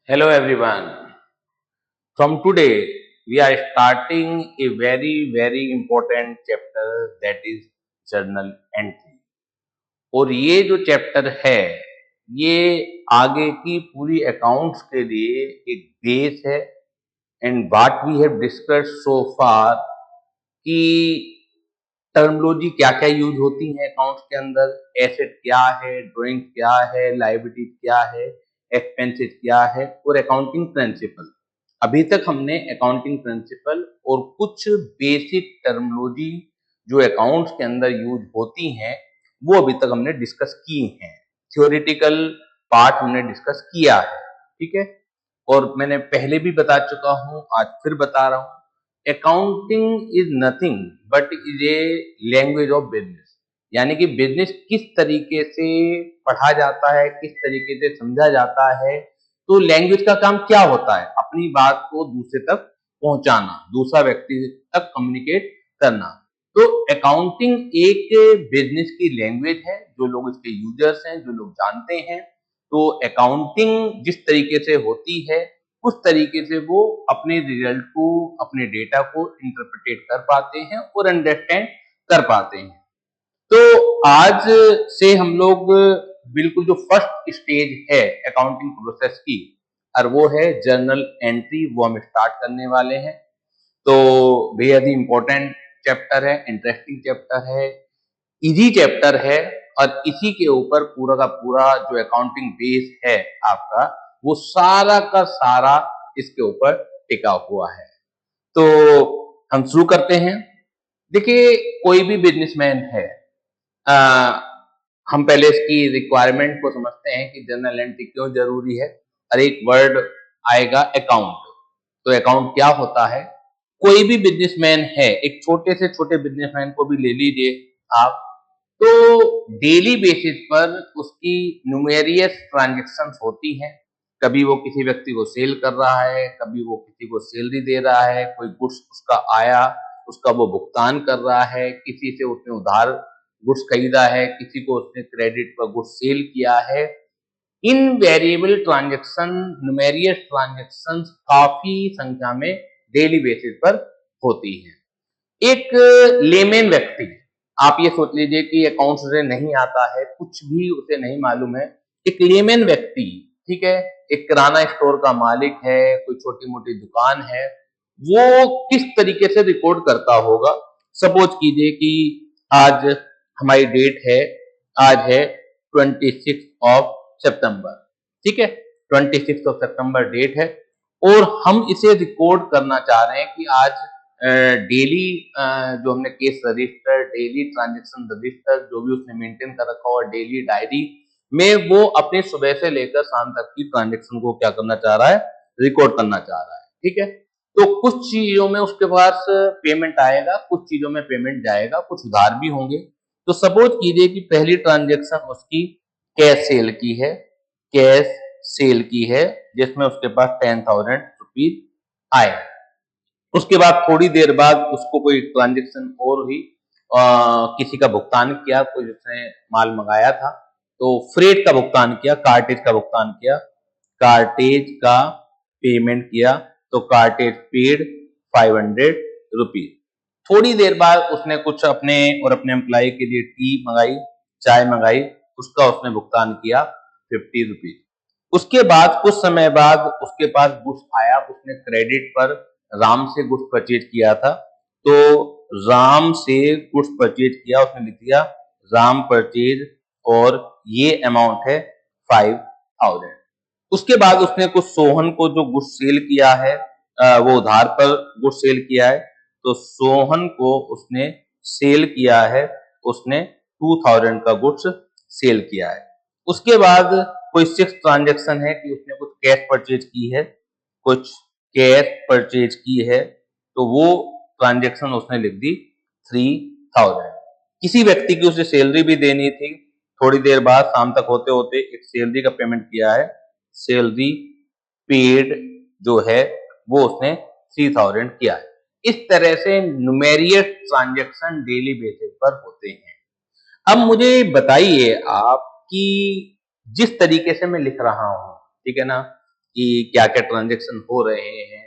Hello everyone. From today, we are starting a very important chapter that is journal entry. और ये जो chapter है, ये आगे की पूरी अकाउंट्स के लिए एक बेस है and what we have discussed so far कि टर्मिनोलॉजी क्या-क्या यूज होती है अकाउंट्स के अंदर, एसेट क्या है, ड्राइंग क्या है, लायबिलिटी क्या है, एक्सपेंसेस क्या है और अकाउंटिंग प्रिंसिपल। अभी तक हमने अकाउंटिंग प्रिंसिपल और कुछ बेसिक टर्मिनोलॉजी जो अकाउंट्स के अंदर यूज होती हैं, वो अभी तक हमने डिस्कस की हैं। थ्योरेटिकल पार्ट हमने डिस्कस किया है, ठीक है? और मैंने पहले भी बता चुका हूं, आज फिर बता रहा हूं, accounting is nothing but is a language of business. यानी कि बिजनेस किस तरीके से पढ़ा जाता है, किस तरीके से समझा जाता है, तो लैंग्वेज का काम क्या होता है? अपनी बात को दूसरे तक पहुंचाना, दूसरा व्यक्ति तक कम्युनिकेट करना। तो अकाउंटिंग एक बिजनेस की लैंग्वेज है, जो लोग इसके यूजर्स हैं, जो लोग जानते हैं। तो अकाउंटिंग जिस तरीके से होती है, उस तरीके से वो अपने रिजल्ट को, अपने डेटा को इंटरप्रिटेट कर पाते हैं और अंडरस्टैंड कर पाते हैं। तो आज से हम लोग बिल्कुल जो फर्स्ट स्टेज है अकाउंटिंग प्रोसेस की, और वो है जर्नल एंट्री, वो हम स्टार्ट करने वाले हैं। तो बेहद ही इंपॉर्टेंट चैप्टर है, इंटरेस्टिंग चैप्टर है, इजी चैप्टर है और इसी के ऊपर पूरा का पूरा जो अकाउंटिंग बेस है आपका, वो सारा का सारा इसके ऊपर टिका हुआ है। तो हम शुरू करते हैं। देखिए, कोई भी बिजनेसमैन है, आ, हम पहले इसकी रिक्वायरमेंट को समझते हैं कि जर्नल एंट्री क्यों जरूरी है। और एक वर्ड आएगा अकाउंट। तो अकाउंट क्या होता है? कोई भी बिजनेसमैन है, एक छोटे से छोटे बिजनेसमैन को भी ले लीजिए आप, तो डेली बेसिस पर उसकी न्यूमेरियस ट्रांजैक्शंस होती हैं। कभी वो किसी व्यक्ति को सेल कर रहा है, कभी वो किसी को सैलरी दे रहा है, कोई गुड्स उसका आया, उसका वो भुगतान कर रहा है, किसी से उसने उधार गुड्स खरीदा है, किसी को उसने क्रेडिट पर गुड्स सेल किया है। इन वेरिएबल ट्रांजैक्शन, न्यूमेरियस ट्रांजैक्शन काफी संख्या में डेली बेसिस पर होती है। एक लेमेन व्यक्ति, आप ये सोच लीजिए कि अकाउंट्स उसे नहीं आता है, कुछ भी उसे नहीं मालूम है, एक लेमेन व्यक्ति, ठीक है, एक किराना स्टोर का मालिक है, कोई छोटी मोटी दुकान है, वो किस तरीके से रिकॉर्ड करता होगा? सपोज कीजिए कि आज हमारी डेट है, आज है 26 सितंबर, ठीक है, 26 सितंबर डेट है और हम इसे रिकॉर्ड करना चाह रहे हैं कि आज डेली जो हमने case register, daily transaction register, जो भी उसने मेंटेन कर रखा हो, डेली डायरी में वो अपने सुबह से लेकर शाम तक की ट्रांजैक्शन को क्या करना चाह रहा है? रिकॉर्ड करना चाह रहा है, ठीक है। तो कुछ चीजों में उसके पास पेमेंट आएगा, कुछ चीजों में पेमेंट जाएगा, कुछ उधार भी होंगे। तो सपोज कीजिए कि पहली ट्रांजैक्शन उसकी कैश सेल की है, कैश सेल की है, जिसमें उसके पास 10,000 रुपीज आए। उसके बाद थोड़ी देर बाद उसको कोई ट्रांजेक्शन और हुई, किसी का भुगतान किया, कोई जिसने माल मंगाया था, तो फ्रेट का भुगतान किया, कार्टेज का भुगतान किया, कार्टेज का पेमेंट किया, तो कार्टेज पेड 500 रुपीज। थोड़ी देर बाद उसने कुछ अपने और अपने एम्प्लॉय के लिए टी मंगाई, चाय मंगाई, उसका उसने भुगतान किया 50 रुपीज। उसके बाद कुछ समय बाद उसके पास गुड्स आया, उसने क्रेडिट पर राम से गुड्स परचेज किया था, तो राम से गुड्स परचेज किया, उसने लिख दिया राम परचेज और ये अमाउंट है 5,000। उसके बाद उसने कुछ सोहन को जो गुड्स सेल किया है, वो उधार पर गुड्स सेल किया है, तो सोहन को उसने सेल किया है, उसने 2,000 का गुड्स सेल किया है। उसके बाद कोई सिक्स ट्रांजेक्शन है कि उसने कुछ कैश परचेज की है, कुछ कैश परचेज की है, तो वो ट्रांजेक्शन उसने लिख दी 3,000। किसी व्यक्ति की उसे सैलरी भी देनी थी, थोड़ी देर बाद शाम तक होते होते एक सैलरी का पेमेंट किया है, सैलरी पेड जो है वो उसने 3,000 किया है। इस तरह से न्यूमेरियस ट्रांजेक्शन डेली बेसिस पर होते हैं। अब मुझे बताइए आप कि जिस तरीके से मैं लिख रहा हूं, ठीक है ना, कि क्या क्या ट्रांजेक्शन हो रहे हैं।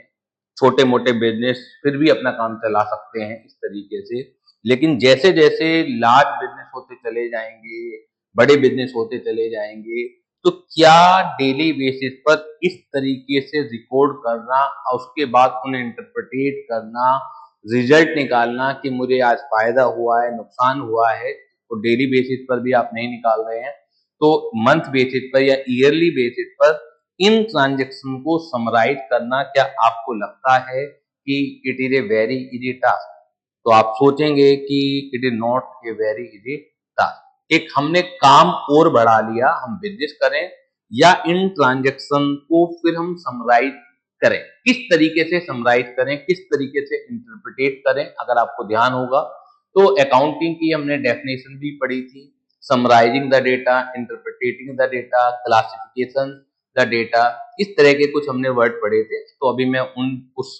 छोटे मोटे बिजनेस फिर भी अपना काम चला सकते हैं इस तरीके से, लेकिन जैसे जैसे लार्ज बिजनेस होते चले जाएंगे, बड़े बिजनेस होते चले जाएंगे, तो क्या डेली बेसिस पर इस तरीके से रिकॉर्ड करना और उसके बाद उन्हें इंटरप्रिटेट करना, रिजल्ट निकालना कि मुझे आज फायदा हुआ है, नुकसान हुआ है, तो डेली बेसिस पर भी आप नहीं निकाल रहे हैं, तो मंथ बेसिस पर या ईयरली बेसिस पर इन ट्रांजेक्शन को समराइज करना क्या आपको लगता है कि it is a very easy task? तो आप सोचेंगे कि it is not a very easy task. एक हमने काम और बढ़ा लिया, हम बिजनेस करें या इन ट्रांजेक्शन को फिर हम समराइज करें, किस तरीके से समराइज करें, किस तरीके से इंटरप्रिटेट करें। अगर आपको ध्यान होगा तो अकाउंटिंग की हमने डेफिनेशन भी पढ़ी थी, summarising the data, interpreting the data, classification the data, इस तरह के कुछ हमने वर्ड पढ़े थे। तो अभी मैं उस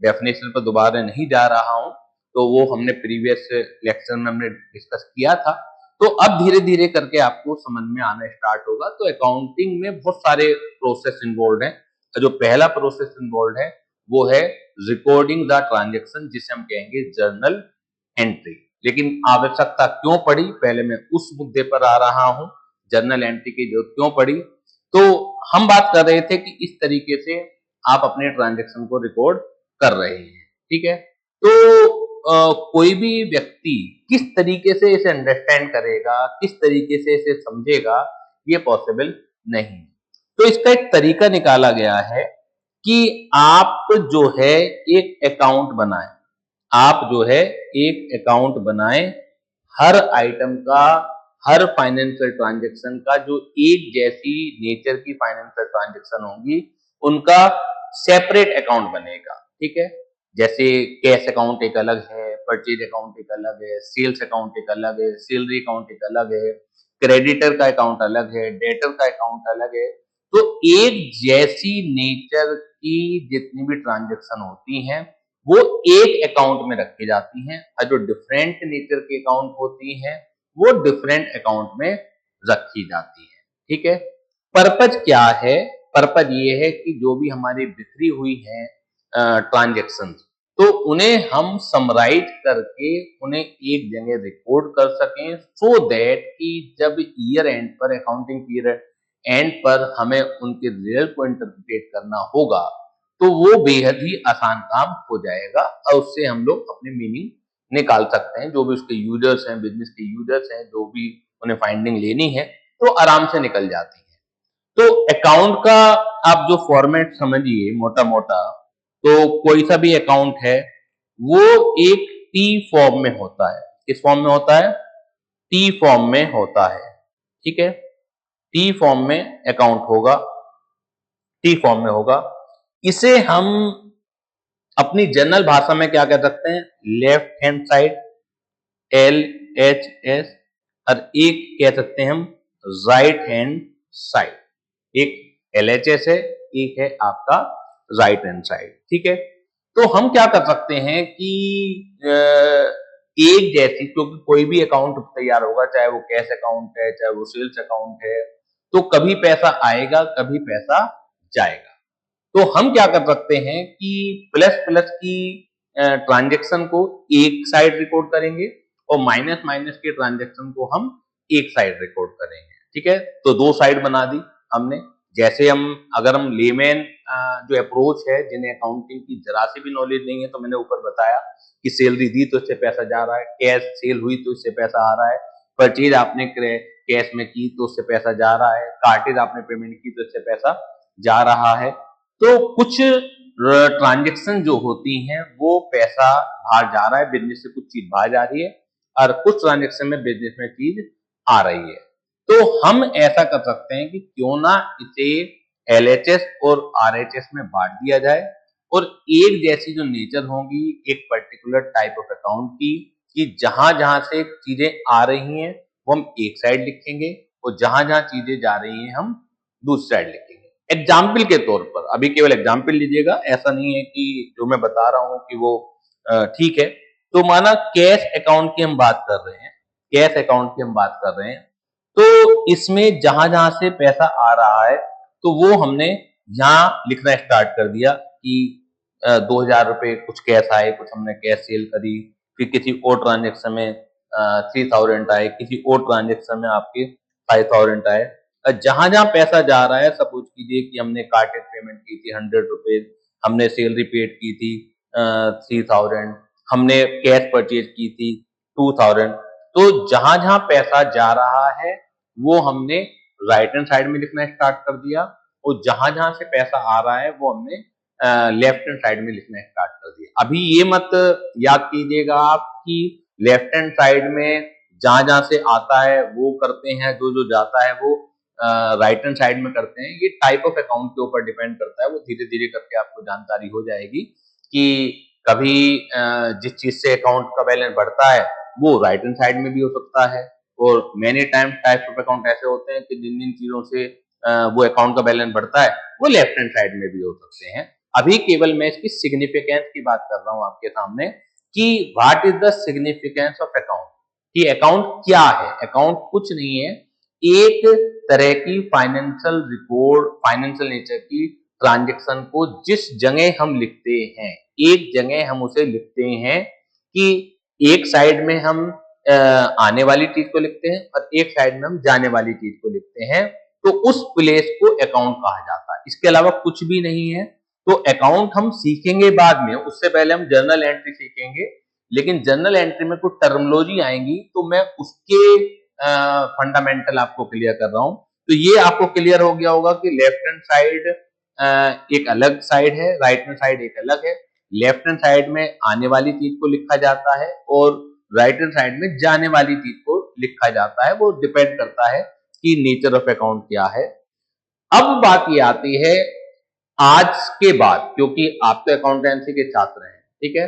डेफिनेशन पर दोबारा नहीं जा रहा हूं, तो वो हमने प्रीवियस लेक्चर में हमने डिस्कस किया था। तो अब धीरे धीरे करके आपको समझ में आना स्टार्ट होगा। तो अकाउंटिंग में बहुत सारे प्रोसेस इन्वॉल्व हैं। जो पहला प्रोसेस इन्वॉल्व है वो है रिकॉर्डिंग द ट्रांजेक्शन, जिसे हम कहेंगे जर्नल एंट्री। लेकिन आवश्यकता क्यों पड़ी, पहले मैं उस मुद्दे पर आ रहा हूं, जर्नल एंट्री की जरूरत क्यों पड़ी। तो हम बात कर रहे थे कि इस तरीके से आप अपने ट्रांजेक्शन को रिकॉर्ड कर रहे हैं, ठीक है। तो कोई भी व्यक्ति किस तरीके से इसे अंडरस्टैंड करेगा, किस तरीके से इसे समझेगा, ये पॉसिबल नहीं। तो इसका एक तरीका निकाला गया है कि आप जो है एक अकाउंट बनाएं, आप जो है एक अकाउंट बनाएं, हर आइटम का, हर फाइनेंशियल ट्रांजैक्शन का जो एक जैसी नेचर की फाइनेंशियल ट्रांजैक्शन होंगी, उनका सेपरेट अकाउंट बनेगा, ठीक है। जैसे कैश अकाउंट एक अलग है, परचेज अकाउंट एक अलग है, सेल्स अकाउंट एक अलग है, सैलरी अकाउंट एक अलग है, क्रेडिटर का अकाउंट अलग है, डेटर का अकाउंट अलग है। तो एक जैसी नेचर की जितनी भी ट्रांजैक्शन होती हैं वो एक अकाउंट में रखी जाती हैं, और जो डिफरेंट नेचर के अकाउंट होती हैं वो डिफरेंट अकाउंट में रखी जाती है, ठीक है। पर्पज क्या है? पर्पज ये है कि जो भी हमारी बिक्री हुई है ट्रांजेक्शन, तो उन्हें हम समराइज करके उन्हें एक जगह रिकॉर्ड कर सकें, सो दैट कि जब ईयर एंड पर, अकाउंटिंग पीरियड एंड पर हमें उनके रिजल्ट को इंटरप्रिटेट करना होगा, तो वो बेहद ही आसान काम हो जाएगा और उससे हम लोग अपने मीनिंग निकाल सकते हैं। जो भी उसके यूजर्स हैं, बिजनेस के यूजर्स हैं, जो भी उन्हें फाइंडिंग लेनी है तो आराम से निकल जाती है। तो अकाउंट का आप जो फॉर्मेट समझिए मोटा मोटा, तो कोई सा भी अकाउंट है वो एक टी फॉर्म में होता है। किस फॉर्म में होता है? टी फॉर्म में होता है, ठीक है। टी फॉर्म में अकाउंट होगा, टी फॉर्म में होगा। इसे हम अपनी जनरल भाषा में क्या कह सकते हैं? लेफ्ट हैंड साइड, LHS, और एक कह सकते हैं हम राइट हैंड साइड। एक LHS है, एक है आपका राइट हैंड साइड, ठीक है। तो हम क्या कर सकते हैं कि एक जैसी, क्योंकि कोई भी अकाउंट तैयार होगा, चाहे वो कैश अकाउंट है, चाहे वो सेल्स अकाउंट है, तो कभी पैसा आएगा, कभी पैसा जाएगा। तो हम क्या कर सकते हैं कि प्लस प्लस की ट्रांजेक्शन को एक साइड रिकॉर्ड करेंगे और माइनस माइनस के ट्रांजेक्शन को हम एक साइड रिकॉर्ड करेंगे, ठीक है। तो दो साइड बना दी हमने। जैसे हम, अगर हम लेमैन जो अप्रोच है, जिन्हें अकाउंटिंग की जरा सी भी नॉलेज नहीं है, तो मैंने ऊपर बताया कि सैलरी दी तो इससे पैसा जा रहा है, कैश सेल हुई तो इससे पैसा आ रहा है, परचेज आपने कैश में की तो उससे पैसा जा रहा है, कार्टेज आपने पेमेंट की तो इससे पैसा जा रहा है। तो कुछ ट्रांजेक्शन जो होती हैं वो पैसा बाहर जा रहा है, बिजनेस से कुछ चीज बाहर जा रही है, और कुछ ट्रांजेक्शन में बिजनेस में चीज आ रही है। तो हम ऐसा कर सकते हैं कि क्यों ना इसे LHS और RHS में बांट दिया जाए, और एक जैसी जो नेचर होगी एक पर्टिकुलर टाइप ऑफ अकाउंट की, कि जहां जहां से चीजें आ रही हैं वो हम एक साइड लिखेंगे, और जहां जहां चीजें जा रही हैं हम दूसरी साइड लिखेंगे। एग्जाम्पल के तौर पर, अभी केवल एग्जाम्पल लीजिएगा, ऐसा नहीं है कि जो मैं बता रहा हूं कि वो ठीक है। तो माना कैश अकाउंट की हम बात कर रहे हैं, कैश अकाउंट की हम बात कर रहे हैं, तो इसमें जहां जहां से पैसा आ रहा है तो वो हमने यहाँ लिखना स्टार्ट कर दिया कि 2000 रुपये कुछ कैश आए, कुछ हमने कैश सेल करी, फिर किसी और ट्रांजेक्शन में 3000 आए, किसी और ट्रांजेक्शन में आपके 5000 आए। जहां जहां पैसा जा रहा है, सपोज कीजिए कि हमने कार्डेड पेमेंट की थी 100 रुपीज, हमने सैलरी पेड की थी 3000, हमने कैश परचेज की थी 2000। तो जहां जहां पैसा जा रहा है वो हमने राइट हैंड साइड में लिखना स्टार्ट कर दिया, और जहां जहां से पैसा आ रहा है वो हमने लेफ्ट हैंड साइड में लिखना स्टार्ट कर दिया। अभी ये मत याद कीजिएगा आप कि लेफ्ट हैंड साइड में जहां जहां से आता है वो करते हैं, जो जो जाता है वो राइट हैंड साइड में करते हैं। ये टाइप ऑफ अकाउंट के ऊपर डिपेंड करता है, वो धीरे धीरे करके आपको जानकारी हो जाएगी कि कभी जिस चीज से अकाउंट का बैलेंस बढ़ता है वो राइट हैंड साइड में भी हो सकता है, और many time types of account ऐसे होते हैं कि जिन जिन चीजों से वो अकाउंट का बैलेंस बढ़ता है वो लेफ्ट हैंड साइड में भी हो सकते हैं। अभी केवल मैं इसकी सिग्निफिकेंस की बात कर रहा हूं आपके सामने कि what is the significance of account, कि अकाउंट क्या है। अकाउंट कुछ नहीं है, एक तरह की फाइनेंशियल रिकॉर्ड, फाइनेंशियल नेचर की ट्रांजेक्शन को जिस जगह हम लिखते हैं, एक जगह हम उसे लिखते हैं कि एक साइड में हम आने वाली चीज को लिखते हैं और एक साइड में हम जाने वाली चीज को लिखते हैं, तो उस प्लेस को अकाउंट कहा जाता है। इसके अलावा कुछ भी नहीं है। तो अकाउंट हम सीखेंगे बाद में, उससे पहले हम जर्नल एंट्री सीखेंगे, लेकिन जर्नल एंट्री में कुछ टर्मिनोलॉजी आएंगी तो मैं उसके फंडामेंटल आपको क्लियर कर रहा हूं। तो ये आपको क्लियर हो गया होगा कि लेफ्ट हैंड साइड एक अलग साइड है, राइट हैंड साइड एक अलग है। लेफ्ट हैंड साइड में आने वाली चीज को लिखा जाता है और राइट हैंड साइड में जाने वाली चीज को लिखा जाता है। वो डिपेंड करता है कि नेचर ऑफ अकाउंट क्या है। अब बात ये आती है आज के बाद, क्योंकि आप तो अकाउंटेंसी के छात्र हैं, ठीक है,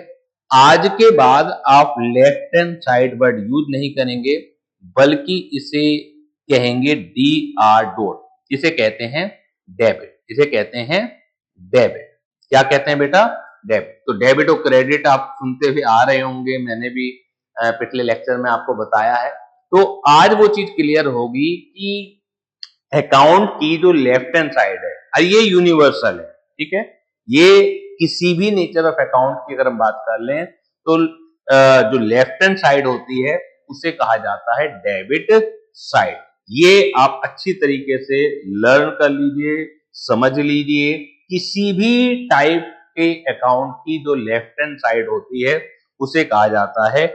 आज के बाद आप left hand side word use नहीं करेंगे, बल्कि इसे कहेंगे डी आर डॉट। इसे कहते हैं डेबिट, इसे कहते हैं डेबिट। क्या कहते हैं बेटा? डेबिट। तो डेबिट और क्रेडिट आप सुनते हुए आ रहे होंगे, मैंने भी पिछले लेक्चर में आपको बताया है। तो आज वो चीज क्लियर होगी कि अकाउंट की जो लेफ्ट हैंड साइड है, ये यूनिवर्सल है, ठीक है, ये किसी भी नेचर ऑफ अकाउंट की अगर हम बात कर लें तो जो लेफ्ट हैंड साइड होती है उसे कहा जाता है डेबिट साइड। ये आप अच्छी तरीके से लर्न कर लीजिए, समझ लीजिए। किसी भी टाइप के अकाउंट की जो लेफ्ट हैंड साइड होती है उसे कहा जाता है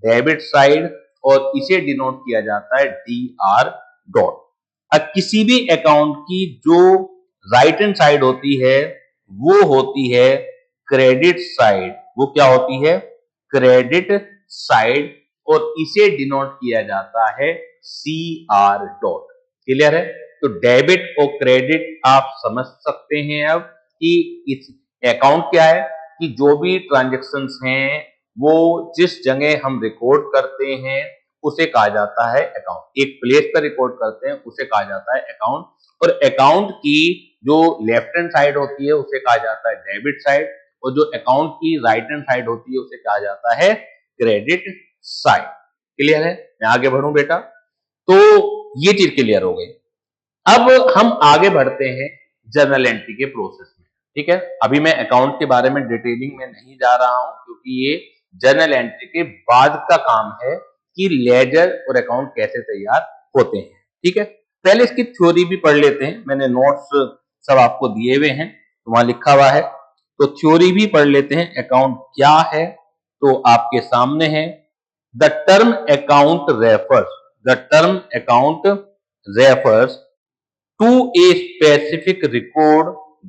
डेबिट साइड, और इसे डिनोट किया जाता है डी आर डॉट। अब किसी भी अकाउंट की जो राइट हैंड साइड होती है वो होती है क्रेडिट साइड। वो क्या होती है? क्रेडिट साइड, और इसे डिनोट किया जाता है सी आर डॉट। क्लियर है? तो डेबिट और क्रेडिट आप समझ सकते हैं अब कि इस अकाउंट क्या है, कि जो भी ट्रांजेक्शन्स हैं वो जिस जगह हम रिकॉर्ड करते हैं उसे कहा जाता है अकाउंट। एक प्लेस पर रिकॉर्ड करते हैं उसे कहा जाता है अकाउंट, और अकाउंट की जो लेफ्ट हैंड साइड होती है उसे कहा जाता है डेबिट साइड, और जो अकाउंट की राइट हैंड साइड होती है उसे कहा जाता है क्रेडिट साइड। क्लियर है? मैं आगे बढ़ूं बेटा? तो ये चीज क्लियर हो गई। अब हम आगे बढ़ते हैं जर्नल एंट्री के प्रोसेस में, ठीक है। अभी मैं अकाउंट के बारे में डिटेलिंग में नहीं जा रहा हूं, क्योंकि ये जर्नल एंट्री के बाद का काम है कि लेजर और अकाउंट कैसे तैयार होते हैं, ठीक है। पहले इसकी थ्योरी भी पढ़ लेते हैं, मैंने नोट्स सब आपको दिए हुए हैं, तो वहां लिखा हुआ है, तो थ्योरी भी पढ़ लेते हैं। अकाउंट क्या है तो आपके सामने है, the term account refers, the term account refers to a specific record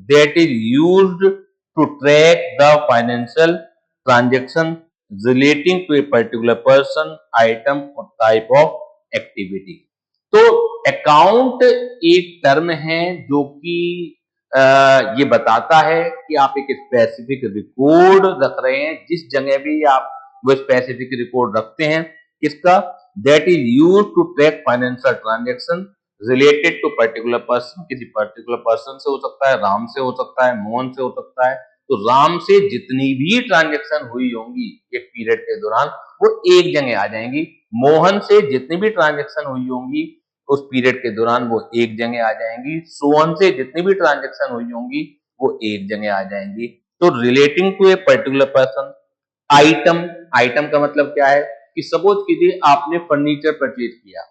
that is used to track the financial transaction relating to a particular person, item or type of activity। तो account एक term है जो कि ये बताता है कि आप एक स्पेसिफिक रिकॉर्ड रख रहे हैं, जिस जगह भी आप वो स्पेसिफिक रिकॉर्ड रखते हैं, किसका? That is use to track financial transaction related to particular person. किसी पर्टिकुलर पर्सन से हो सकता है, राम से हो सकता है, मोहन से हो सकता है। तो राम से जितनी भी ट्रांजेक्शन हुई होंगी एक पीरियड के दौरान वो एक जगह आ जाएंगी, मोहन से जितनी भी ट्रांजेक्शन हुई होंगी उस पीरियड के दौरान वो एक जगह आ जाएंगी। सोन से जितनी भी ट्रांजेक्शन हुई होंगी वो एक जगह आ जाएंगी। तो relating to a particular person, item, item का मतलब क्या है कि सपोज कीजिए आपने फर्नीचर परचेज किया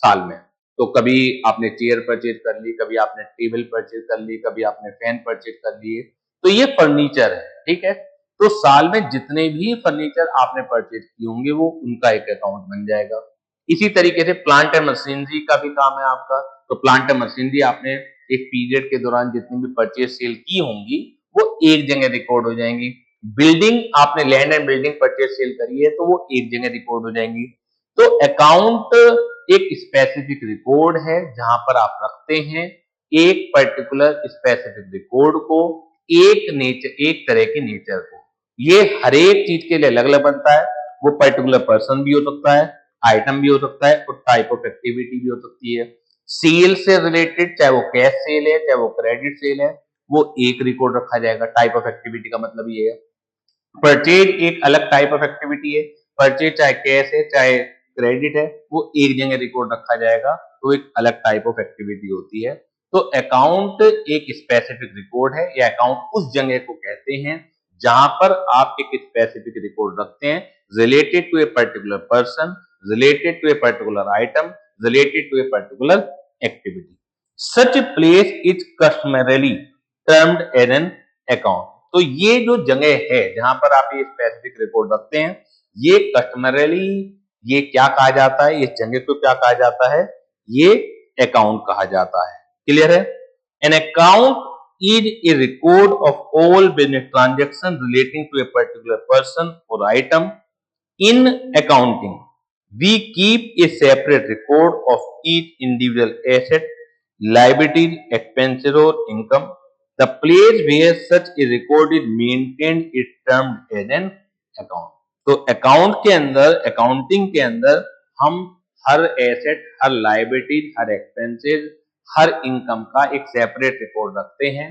साल में, तो कभी आपने चेयर परचेज कर ली, कभी आपने टेबल परचेज कर ली, कभी आपने फैन परचेज कर लिए, तो ये फर्नीचर है, ठीक है। तो साल में जितने भी फर्नीचर आपने परचेज किए होंगे वो उनका एक अकाउंट बन जाएगा। इसी तरीके से प्लांट एंड मशीनरी का भी काम है आपका, तो प्लांट एंड मशीनरी आपने एक पीरियड के दौरान जितनी भी परचेज सेल की होंगी वो एक जगह रिकॉर्ड हो जाएंगी। बिल्डिंग, आपने land and building purchase sale करी है तो वो एक जगह रिकॉर्ड हो जाएंगी। तो अकाउंट एक स्पेसिफिक रिकॉर्ड है जहां पर आप रखते हैं एक पर्टिकुलर स्पेसिफिक रिकॉर्ड को, एक नेचर, एक तरह के नेचर को। ये हर एक चीज के लिए अलग अलग बनता है। वो पर्टिकुलर पर्सन भी हो सकता है, आइटम भी हो सकता है और टाइप ऑफ एक्टिविटी भी हो सकती है। सेल से रिलेटेड, चाहे वो कैश सेल है चाहे वो क्रेडिट सेल है, वो एक रिकॉर्ड रखा जाएगा। टाइप ऑफ एक्टिविटी का मतलब ये है। परचेज एक अलग टाइप ऑफ एक्टिविटी है। परचेज चाहे कैश है चाहे क्रेडिट है, वो एक जगह रिकॉर्ड रखा जाएगा, तो एक अलग टाइप ऑफ एक्टिविटी होती है। तो अकाउंट एक स्पेसिफिक रिकॉर्ड है, या अकाउंट उस जगह को कहते हैं जहां पर आप एक स्पेसिफिक रिकॉर्ड रखते हैं related to a particular person, related to a particular item, related to a particular activity. Such place is customarily termed as an account. तो ये जो जगह है जहां पर आप ये स्पेसिफिक रिकॉर्ड रखते हैं, ये कस्टमरली, ये क्या कहा जाता है, इस जगह को क्या कहा जाता है, ये अकाउंट कहा जाता है। क्लियर है? An account is a record of all business transaction relating to a particular person और item. In accounting we keep a separate record of each individual asset, liabilities, expenses or income. The place where such a record is maintained is termed as an account. तो account के अंदर, accounting के अंदर हम हर asset, हर liabilities, हर expenses, हर income का एक separate record रखते हैं,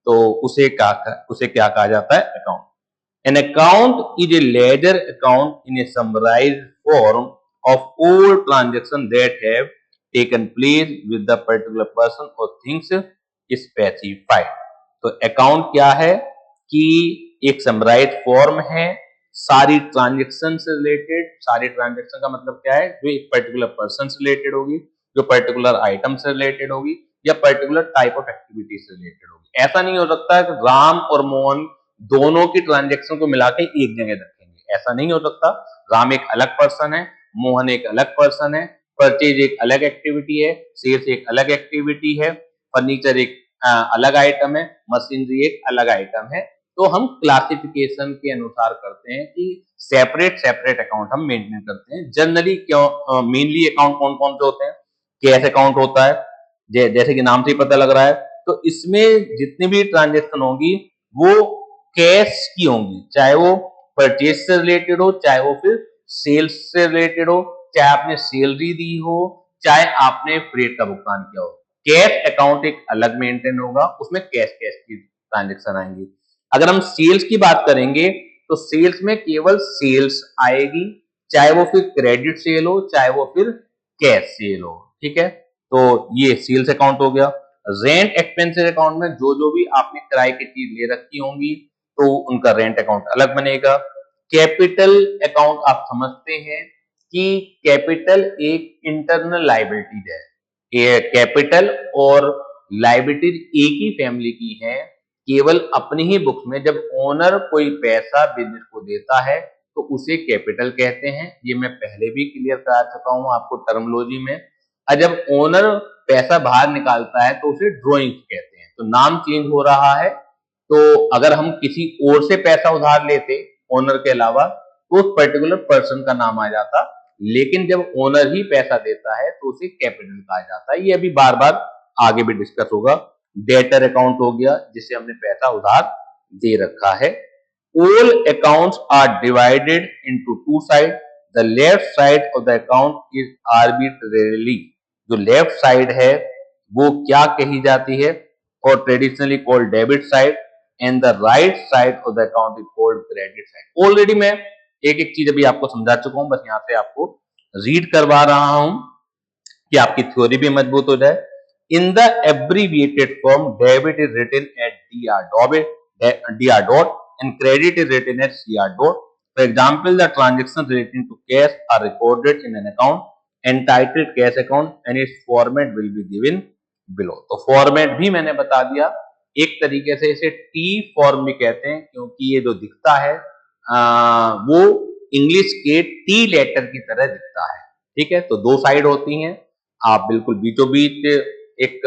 तो उसे क्या कहा जाता है? Account. An account is a ledger account in a summarized form of all transactions that have taken place with the particular person or things specified. तो अकाउंट क्या है कि एक समराइज फॉर्म है सारी ट्रांजेक्शन से रिलेटेड। सारी ट्रांजेक्शन का मतलब क्या है? जो एक पर्टिकुलर पर्सन से रिलेटेड होगी, जो पर्टिकुलर आइटम से रिलेटेड होगी, या पर्टिकुलर टाइप ऑफ एक्टिविटी से रिलेटेड होगी। ऐसा नहीं हो सकता कि राम और मोहन दोनों की ट्रांजेक्शन को मिला के एक जगह रखेंगे, ऐसा नहीं हो सकता। राम एक अलग पर्सन है, मोहन एक अलग पर्सन है, परचेज एक अलग एक्टिविटी है, सेल्स एक अलग एक्टिविटी है, फर्नीचर एक अलग आइटम है, मशीनरी एक अलग आइटम है। तो हम क्लासिफिकेशन के अनुसार करते हैं कि सेपरेट सेपरेट अकाउंट हम मेंटेन करते हैं। जनरली क्यों मेनली अकाउंट कौन कौन से होते हैं? कैश अकाउंट होता है, जैसे कि नाम से ही पता लग रहा है। तो इसमें जितनी भी ट्रांजेक्शन होंगी वो कैश की होंगी, चाहे वो परचेज से रिलेटेड हो, चाहे वो फिर सेल्स से रिलेटेड हो, चाहे आपने सैलरी दी हो, चाहे आपने फ्रेट का भुगतान किया हो। कैश अकाउंट एक अलग मेंटेन होगा, उसमें कैश कैश की ट्रांजेक्शन आएंगी। अगर हम सेल्स की बात करेंगे तो सेल्स में केवल सेल्स आएगी, चाहे वो फिर क्रेडिट सेल हो, चाहे वो फिर कैश सेल हो। ठीक है, तो ये सेल्स अकाउंट हो गया। रेंट एक्सपेंसेस अकाउंट में जो जो भी आपने किराए की चीज ले रखी होंगी तो उनका रेंट अकाउंट अलग बनेगा। कैपिटल अकाउंट आप समझते हैं कि कैपिटल एक इंटरनल लायबिलिटीज है। ये कैपिटल और लायबिलिटीज एक ही फैमिली की है। केवल अपनी ही बुक्स में जब ओनर कोई पैसा बिजनेस को देता है तो उसे कैपिटल कहते हैं। ये मैं पहले भी क्लियर करा चुका हूं आपको टर्मोलॉजी में। और जब ओनर पैसा बाहर निकालता है तो उसे ड्रॉइंग कहते हैं। तो नाम चेंज हो रहा है। तो अगर हम किसी और से पैसा उधार लेते ओनर के अलावा तो उस पर्टिकुलर पर्सन का नाम आ जाता, लेकिन जब ओनर ही पैसा देता है तो उसे कैपिटल कहा जाता है। ये अभी बार बार आगे भी डिस्कस होगा। डेटर अकाउंट हो गया जिससे हमने पैसा उधार दे रखा है। All accounts are divided into two side. The left side of the account is arbitrarily. जो लेफ्ट साइड है वो क्या कही जाती है? और traditionally called debit side, and the right side of the account is called credit side. Already मैं एक एक चीज अभी आपको समझा चुका हूं, बस यहां से आपको रीड करवा रहा हूं। कि आपकी थ्योरी भी मजबूत हो जाए। In the abbreviated form debit is written at dr dot and credit is written as cr dot. For example, the transactions relating to cash are recorded in an account entitled cash account and its format will be given below. तो format भी मैंने बता दिया। एक तरीके से इसे T form भी कहते हैं क्योंकि ये जो दिखता है वो इंग्लिश के टी लेटर की तरह दिखता है। ठीक है, तो दो साइड होती हैं, आप बिल्कुल बीचों बीच एक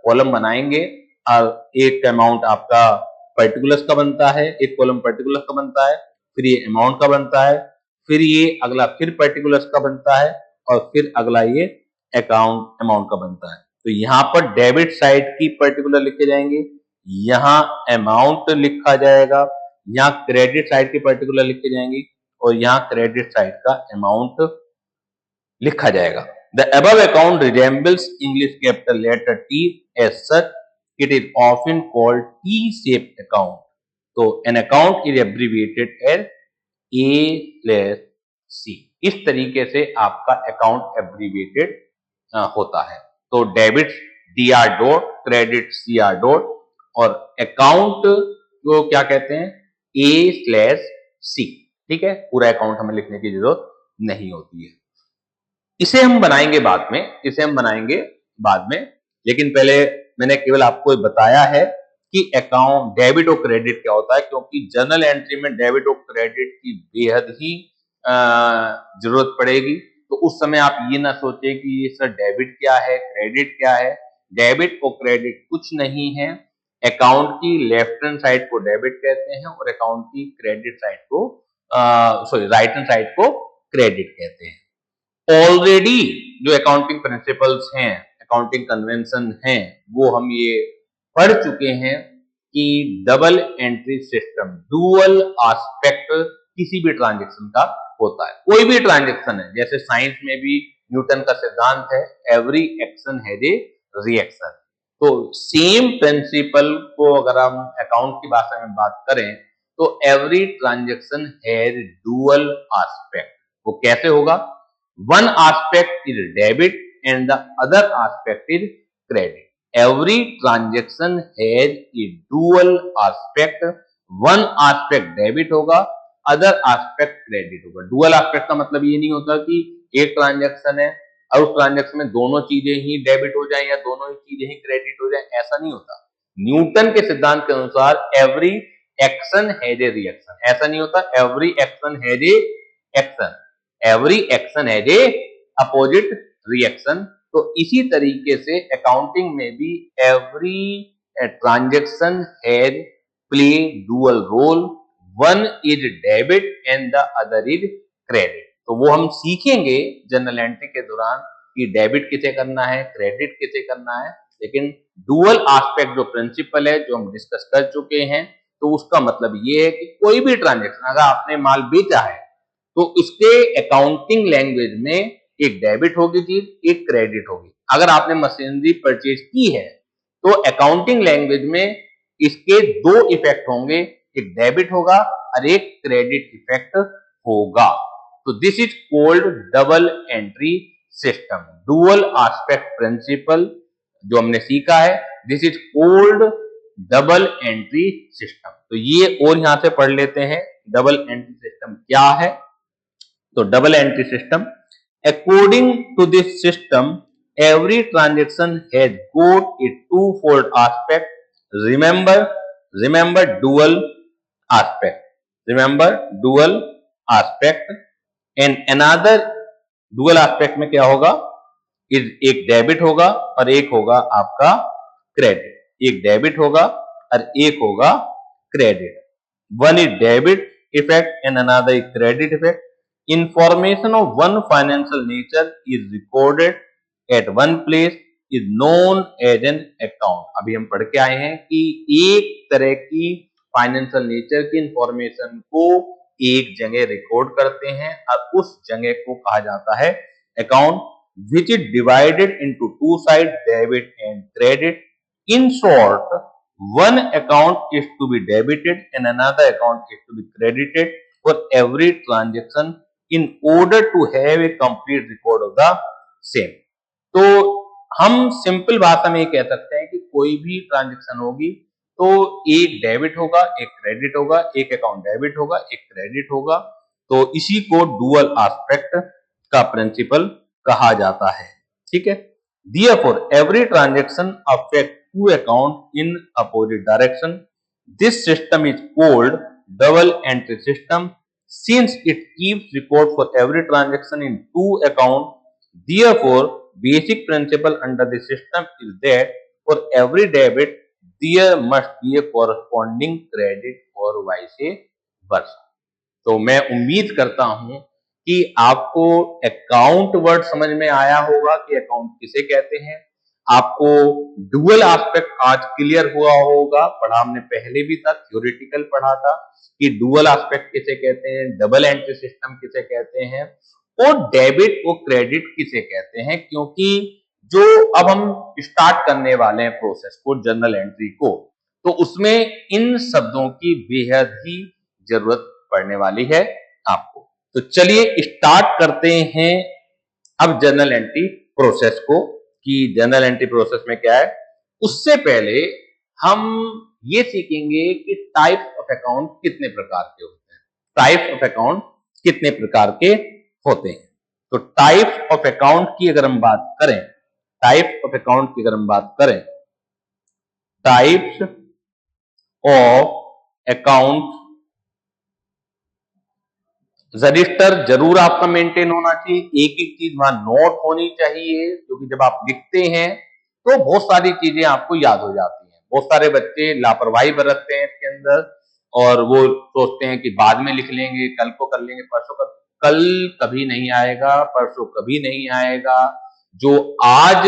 कॉलम बनाएंगे और एक अमाउंट आपका पर्टिकुलर्स का बनता है, एक कॉलम पर्टिकुलर्स का बनता है, फिर ये अमाउंट का बनता है, फिर ये अगला फिर पर्टिकुलर्स का बनता है और फिर अगला ये अमाउंट का बनता है। तो यहाँ पर डेबिट साइड की पर्टिकुलर लिखे जाएंगे, यहाँ अमाउंट लिखा जाएगा, यहाँ क्रेडिट साइड की पर्टिकुलर लिखे जाएंगे और यहाँ क्रेडिट साइड का अमाउंट लिखा जाएगा। The above account resembles English capital letter T as such, it is often called T-shaped account. तो an account is abbreviated as A/C. इस तरीके से आपका अकाउंट एब्रीविएटेड होता है। तो debit dr dot, credit cr dot और अकाउंट को क्या कहते हैं A/C। ठीक है, पूरा अकाउंट हमें लिखने की जरूरत नहीं होती है। इसे हम बनाएंगे बाद में, लेकिन पहले मैंने केवल आपको बताया है कि अकाउंट डेबिट और क्रेडिट क्या होता है, क्योंकि जर्नल एंट्री में डेबिट और क्रेडिट की बेहद ही जरूरत पड़ेगी। तो उस समय आप ये ना सोचें कि ये सर डेबिट क्या है, क्रेडिट क्या है। डेबिट और क्रेडिट कुछ नहीं है, अकाउंट की लेफ्ट हैंड साइड को डेबिट कहते हैं और अकाउंट की क्रेडिट साइड को राइट हैंड साइड को क्रेडिट कहते हैं। ऑलरेडी जो अकाउंटिंग प्रिंसिपल्स हैं, अकाउंटिंग कन्वेंशन हैं, वो हम ये पढ़ चुके हैं कि double entry system, dual aspect किसी भी ट्रांजैक्शन का होता है। कोई भी ट्रांजैक्शन है, जैसे साइंस में भी न्यूटन का सिद्धांत है, every action has a reaction. तो सेम प्रिंसिपल को अगर हम अकाउंट की भाषा में बात करें तो every transaction has dual aspect. वो कैसे होगा? One aspect is debit and the other aspect is credit. Every transaction has a dual aspect. One aspect debit होगा, other aspect credit होगा। Dual aspect का मतलब ये नहीं होता कि एक ट्रांजैक्शन है और उस ट्रांजैक्शन में दोनों चीजें ही डेबिट हो जाएं या दोनों ही चीजें ही क्रेडिट हो जाएं, ऐसा नहीं होता। न्यूटन के सिद्धांत के अनुसार every action has a reaction, ऐसा नहीं होता every action has a action, every action has a opposite reaction. तो इसी तरीके से अकाउंटिंग में भी every transaction has play dual role, one is debit and the other is credit. तो वो हम सीखेंगे जनरल एंट्री के दौरान कि डेबिट किसे करना है, क्रेडिट किसे करना है। लेकिन डुअल एस्पेक्ट जो प्रिंसिपल है, जो हम डिस्कस कर चुके हैं, तो उसका मतलब ये है कि कोई भी ट्रांजैक्शन अगर आपने माल बेचा है तो इसके अकाउंटिंग लैंग्वेज में एक डेबिट होगी चीज, एक क्रेडिट होगी। अगर आपने मशीनरी परचेज की है तो अकाउंटिंग लैंग्वेज में इसके दो इफेक्ट होंगे, एक डेबिट होगा और एक क्रेडिट इफेक्ट होगा। तो this is called double entry system, dual aspect principle जो हमने सीखा है, this is called double entry system. तो ये और यहां से पढ़ लेते हैं डबल एंट्री सिस्टम क्या है। तो double entry system, according to this system every transaction has got a two-fold aspect. Remember dual aspect, remember dual aspect and another dual aspect में क्या होगा, एक डेबिट होगा और एक होगा आपका क्रेडिट, एक डेबिट होगा और एक होगा credit. One is debit effect and another is credit effect. Information of one financial nature is recorded at one place is known as an account. अभी हम पढ़ के आए हैं कि एक तरह की फाइनेंशियल नेचर की इंफॉर्मेशन को एक जगह रिकॉर्ड करते हैं और उस जगह को कहा जाता है account, which is divided into two sides, debit and credit. In short, one account is to be debited and another account is to be credited for every transaction in order to have a complete record of the same. तो हम simple भाषा में ये कह सकते हैं कि कोई भी ट्रांजैक्शन होगी तो एक डेबिट होगा, एक क्रेडिट होगा, एक अकाउंट डेबिट होगा, एक क्रेडिट होगा। तो इसी को डुअल एस्पेक्ट का प्रिंसिपल कहा जाता है। ठीक है। Therefore, every transaction affects two accounts in opposite direction. This system is called double entry system since it keeps record for every transaction in two accounts. Therefore, basic principle under the system is that for every debit there must be a corresponding credit or vice versa. तो मैं उम्मीद करता हूं कि आपको account word समझ में आया होगा कि अकाउंट किसे कहते हैं। आपको डुअल एस्पेक्ट आज क्लियर हुआ होगा। पढ़ा हमने पहले भी था, थ्योरेटिकल पढ़ा था कि डुअल एस्पेक्ट किसे कहते हैं, डबल एंट्री सिस्टम किसे कहते हैं और डेबिट और क्रेडिट किसे कहते हैं। क्योंकि जो अब हम स्टार्ट करने वाले हैं प्रोसेस को, जर्नल एंट्री को, तो उसमें इन शब्दों की बेहद ही जरूरत पड़ने वाली है आपको। तो चलिए स्टार्ट करते हैं अब जर्नल एंट्री प्रोसेस को, कि जर्नल एंट्री प्रोसेस में क्या है। उससे पहले हम ये सीखेंगे कि टाइप्स ऑफ अकाउंट कितने प्रकार के होते हैं। टाइप्स ऑफ अकाउंट कितने प्रकार के होते हैं। तो टाइप्स ऑफ अकाउंट की अगर हम बात करें, टाइप्स ऑफ अकाउंट की अगर हम बात करें, टाइप्स ऑफ अकाउंट रजिस्टर जरूर आपका मेंटेन होना चाहिए। एक एक चीज वहां नोट होनी चाहिए, क्योंकि जब आप लिखते हैं तो बहुत सारी चीजें आपको याद हो जाती हैं। बहुत सारे बच्चे लापरवाही बरतते हैं इसके अंदर और वो सोचते हैं कि बाद में लिख लेंगे, कल को कर लेंगे, परसों कर। कल कभी नहीं आएगा, परसों कभी नहीं आएगा। जो आज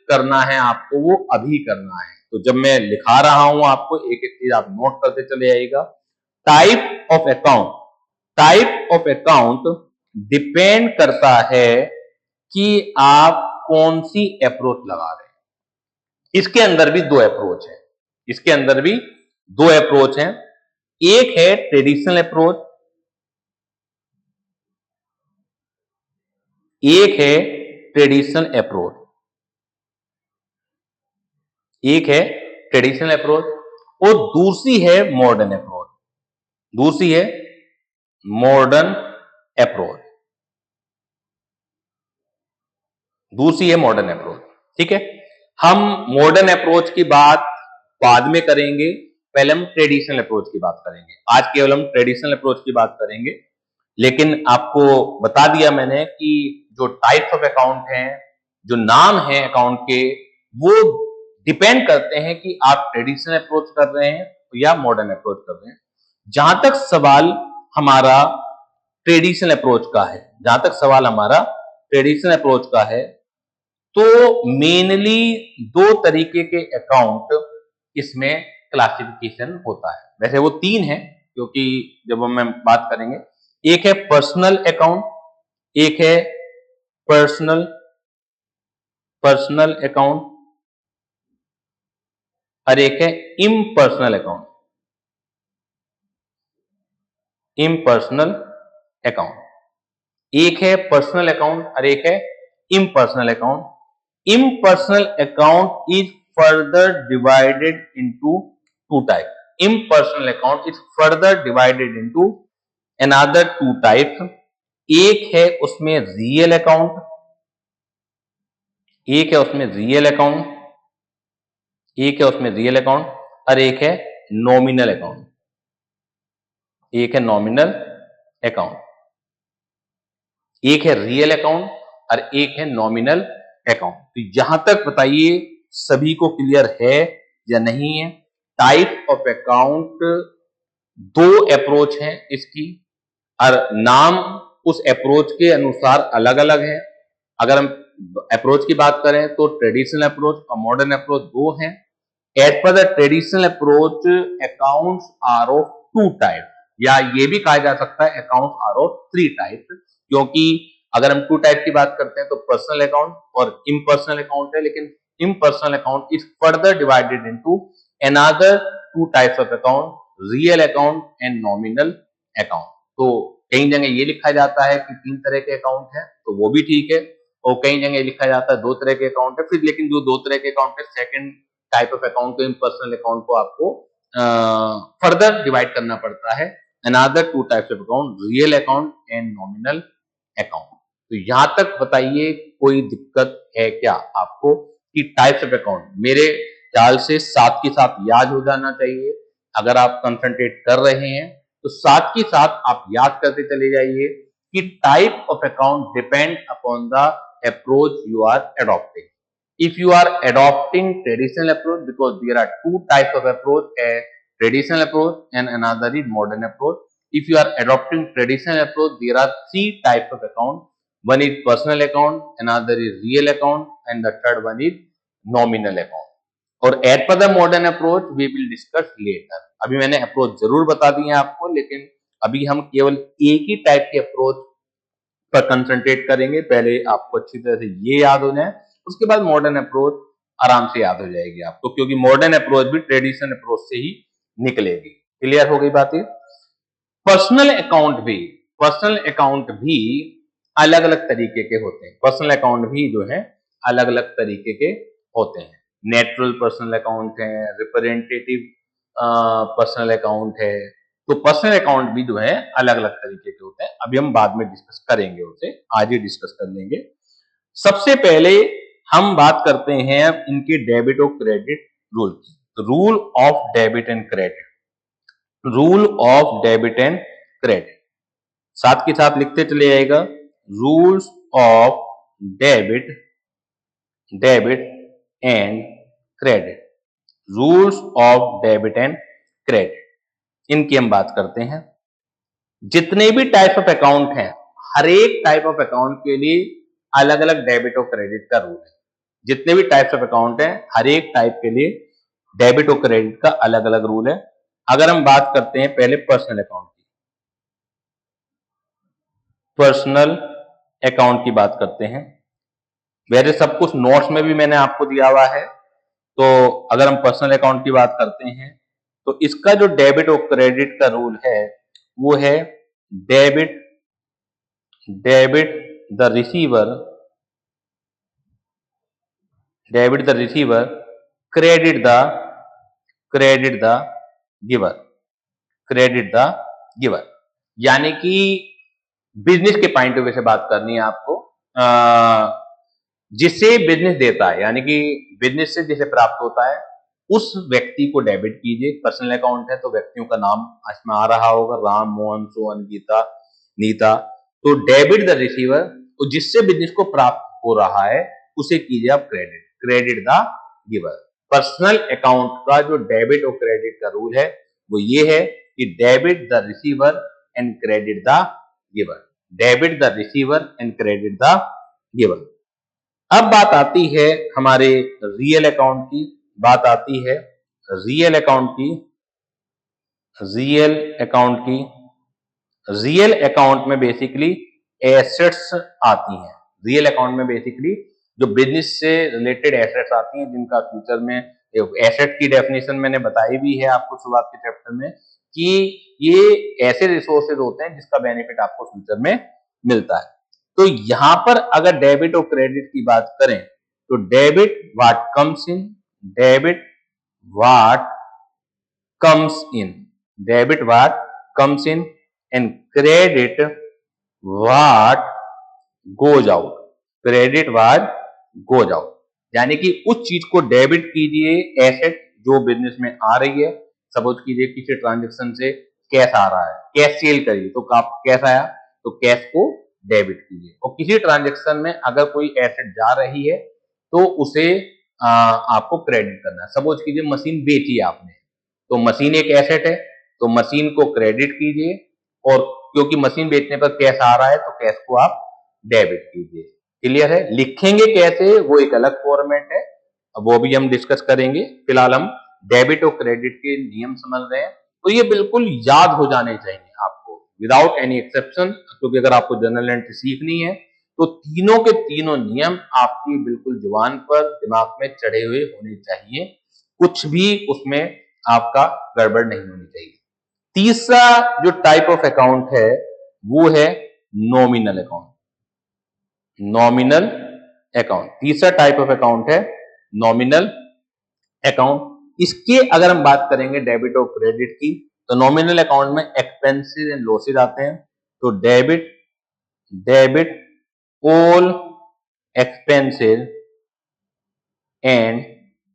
करना है आपको वो अभी करना है। तो जब मैं लिखा रहा हूं आपको, एक एक चीज आप नोट करते चले आइएगा। Type of account, type of account depend करता है कि आप कौन सी अप्रोच लगा रहे हैं। इसके अंदर भी दो अप्रोच है, इसके अंदर भी दो अप्रोच हैं। एक है ट्रेडिशनल अप्रोच, एक है ट्रेडिशनल अप्रोच, एक है ट्रेडिशनल अप्रोच और दूसरी है मॉडर्न अप्रोच। दूसरी है मॉडर्न अप्रोच, दूसरी है मॉडर्न अप्रोच। ठीक है। हम मॉडर्न अप्रोच की बात बाद में करेंगे, पहले हम ट्रेडिशनल अप्रोच की बात करेंगे। आज केवल हम ट्रेडिशनल अप्रोच की बात करेंगे। लेकिन आपको बता दिया मैंने कि जो टाइप्स ऑफ अकाउंट हैं, जो नाम है अकाउंट के, वो डिपेंड करते हैं कि आप ट्रेडिशनल अप्रोच कर रहे हैं या मॉडर्न अप्रोच कर रहे हैं। जहां तक सवाल हमारा ट्रेडिशनल अप्रोच का है, जहां तक सवाल हमारा ट्रेडिशनल अप्रोच का है, तो मेनली दो तरीके के अकाउंट इसमें क्लासिफिकेशन होता है। वैसे वो तीन है, क्योंकि जब हम बात करेंगे, एक है पर्सनल अकाउंट, एक है पर्सनल पर्सनल अकाउंट और एक है इम्पर्सनल अकाउंट, इम्पर्सनल अकाउंट। एक है पर्सनल अकाउंट और एक है impersonal account. Impersonal account is further divided into to type. Impersonal account is further divided into another two types. एक है उसमें रियल अकाउंट, एक है उसमें रियल अकाउंट, एक है उसमें रियल अकाउंट और एक है नॉमिनल अकाउंट, एक है नॉमिनल अकाउंट। एक है रियल अकाउंट और एक है नॉमिनल अकाउंट। तो यहां तक बताइए सभी को क्लियर है या नहीं है। टाइप ऑफ अकाउंट दो अप्रोच हैं इसकी और नाम उस अप्रोच के अनुसार अलग अलग है। अगर हम अप्रोच की बात करें तो ट्रेडिशनल अप्रोच और मॉडर्न अप्रोच दो हैं। As per the traditional approach accounts are of two type, या ये भी कहा जा सकता है account are of three type, क्योंकि अगर हम टू टाइप की बात करते हैं तो पर्सनल अकाउंट और इम्पर्सनल अकाउंट है। लेकिन impersonal account is further divided into another two types of account, real account and nominal account. तो कई जगह ये लिखा जाता है कि तीन तरह के अकाउंट हैं, तो वो भी ठीक है। और कई जगह लिखा जाता है 2 तरह के अकाउंट है, फिर लेकिन जो 2 तरह के अकाउंट है सेकंड टाइप ऑफ अकाउंट को, इन पर्सनल अकाउंट को आपको फर्दर डिवाइड करना पड़ता है। Another 2 types of account, real account and nominal account. तो यहां तक बताइए कोई दिक्कत है क्या आपको कि टाइप्स ऑफ अकाउंट मेरे ख्याल से साथ के साथ याद हो जाना चाहिए। अगर आप कंसंट्रेट कर रहे हैं तो साथ के साथ आप याद करते चले जाइए कि type of account depend upon the approach you are adopting. If you are adopting traditional approach, because there are 2 types of approach, a traditional approach and another is modern approach. If you are adopting traditional approach, there are 3 types of account. One is personal account, another is real account, and the third one is nominal account. और as per the modern approach we will discuss later. अभी मैंने approach जरूर बता दी है आपको, लेकिन अभी हम केवल एक ही टाइप के अप्रोच पर कंसंट्रेट करेंगे। पहले आपको अच्छी तरह से ये याद हो जाए, उसके बाद मॉडर्न अप्रोच आराम से याद हो जाएगी आपको, क्योंकि मॉडर्न अप्रोच भी ट्रेडिशनल अप्रोच से ही निकलेगी। क्लियर हो गई बात? पर्सनल अकाउंट भी, पर्सनल अकाउंट भी अलग अलग तरीके के होते हैं। पर्सनल अकाउंट भी जो है अलग अलग तरीके के होते हैं। नेचुरल पर्सनल अकाउंट है, रिप्रेजेंटेटिव पर्सनल अकाउंट है। तो पर्सनल अकाउंट भी जो है अलग अलग तरीके के होते हैं। अभी हम बाद में डिस्कस करेंगे, उसे आज ही डिस्कस कर लेंगे। सबसे पहले हम बात करते हैं इनके डेबिट और क्रेडिट रूल की। Rule of debit and credit, rule of debit and credit साथ के साथ लिखते चले जाएगा। Rules of debit, debit and credit, rules of debit and credit, इनकी हम बात करते हैं। जितने भी टाइप ऑफ अकाउंट हैं, हर एक टाइप ऑफ अकाउंट के लिए अलग अलग डेबिट और क्रेडिट का रूल है। जितने भी टाइप्स ऑफ अकाउंट हैं, हर एक टाइप के लिए डेबिट और क्रेडिट का अलग अलग रूल है। अगर हम बात करते हैं पहले पर्सनल अकाउंट की, पर्सनल अकाउंट की बात करते हैं। वैसे सब कुछ नोट्स में भी मैंने आपको दिया हुआ है। तो अगर हम पर्सनल अकाउंट की बात करते हैं तो इसका जो डेबिट और क्रेडिट का रूल है वो है debit, debit the receiver, debit the receiver, credit the, credit the giver, credit the giver. यानी कि बिजनेस के पॉइंट ऑफ व्यू से बात करनी है आपको। जिसे बिजनेस देता है, यानी कि बिजनेस से जिसे प्राप्त होता है, उस व्यक्ति को डेबिट कीजिए। पर्सनल अकाउंट है तो व्यक्तियों का नाम इसमें आ रहा होगा, राम, मोहन, सोहन, गीता, नीता। तो डेबिट द रिसीवर, तो जिससे बिजनेस को प्राप्त हो रहा है उसे कीजिए आप credit, credit the giver. Personal account का जो डेबिट और क्रेडिट का रूल है वो ये है कि debit the receiver and credit the giver, debit the receiver and credit the giver. अब बात आती है हमारे रियल अकाउंट की, बात आती है रियल अकाउंट की, रियल अकाउंट की। रियल अकाउंट में बेसिकली एसेट्स आती हैं। रियल अकाउंट में बेसिकली जो बिजनेस से रिलेटेड एसेट्स आती हैं, जिनका फ्यूचर में, एसेट की डेफिनेशन मैंने बताई भी है आपको शुरुआत के चैप्टर में, कि ये ऐसे रिसोर्सेज होते हैं जिसका बेनिफिट आपको फ्यूचर में मिलता है। तो यहां पर अगर डेबिट और क्रेडिट की बात करें तो debit what comes in, debit what comes in, debit what comes in and credit what goes out, credit what goes out. यानी कि उस चीज को डेबिट कीजिए, एसेट जो बिजनेस में आ रही है। सपोज कीजिए किसी ट्रांजेक्शन से कैश आ रहा है, कैश सेल करिए तो कैश आया तो कैश को डेबिट कीजिए। और किसी ट्रांजेक्शन में अगर कोई एसेट जा रही है तो उसे आपको क्रेडिट करना है। सपोज कीजिए मशीन बेची आपने, तो मशीन एक एसेट है, तो मशीन को क्रेडिट कीजिए, और क्योंकि मशीन बेचने पर कैश आ रहा है तो कैश को आप डेबिट कीजिए। क्लियर है? लिखेंगे कैसे वो एक अलग फॉर्मेट है, वो भी हम डिस्कस करेंगे। फिलहाल हम डेबिट और क्रेडिट के नियम समझ रहे हैं, तो ये बिल्कुल याद हो जाने चाहिए आपको विदाउट एनी एक्सेप्शन, क्योंकि अगर आपको जनरल एंट्री सीखनी है तो तीनों के तीनों नियम आपकी बिल्कुल जुबान पर, दिमाग में चढ़े हुए होने चाहिए। कुछ भी उसमें आपका गड़बड़ नहीं होनी चाहिए। तीसरा जो टाइप ऑफ अकाउंट है वो है नॉमिनल अकाउंट, नॉमिनल अकाउंट। तीसरा टाइप ऑफ अकाउंट है नॉमिनल अकाउंट। इसके अगर हम बात करेंगे डेबिट और क्रेडिट की, तो नॉमिनल अकाउंट में एक्सपेंसेस एंड लॉसेज आते हैं। तो debit debit all expenses and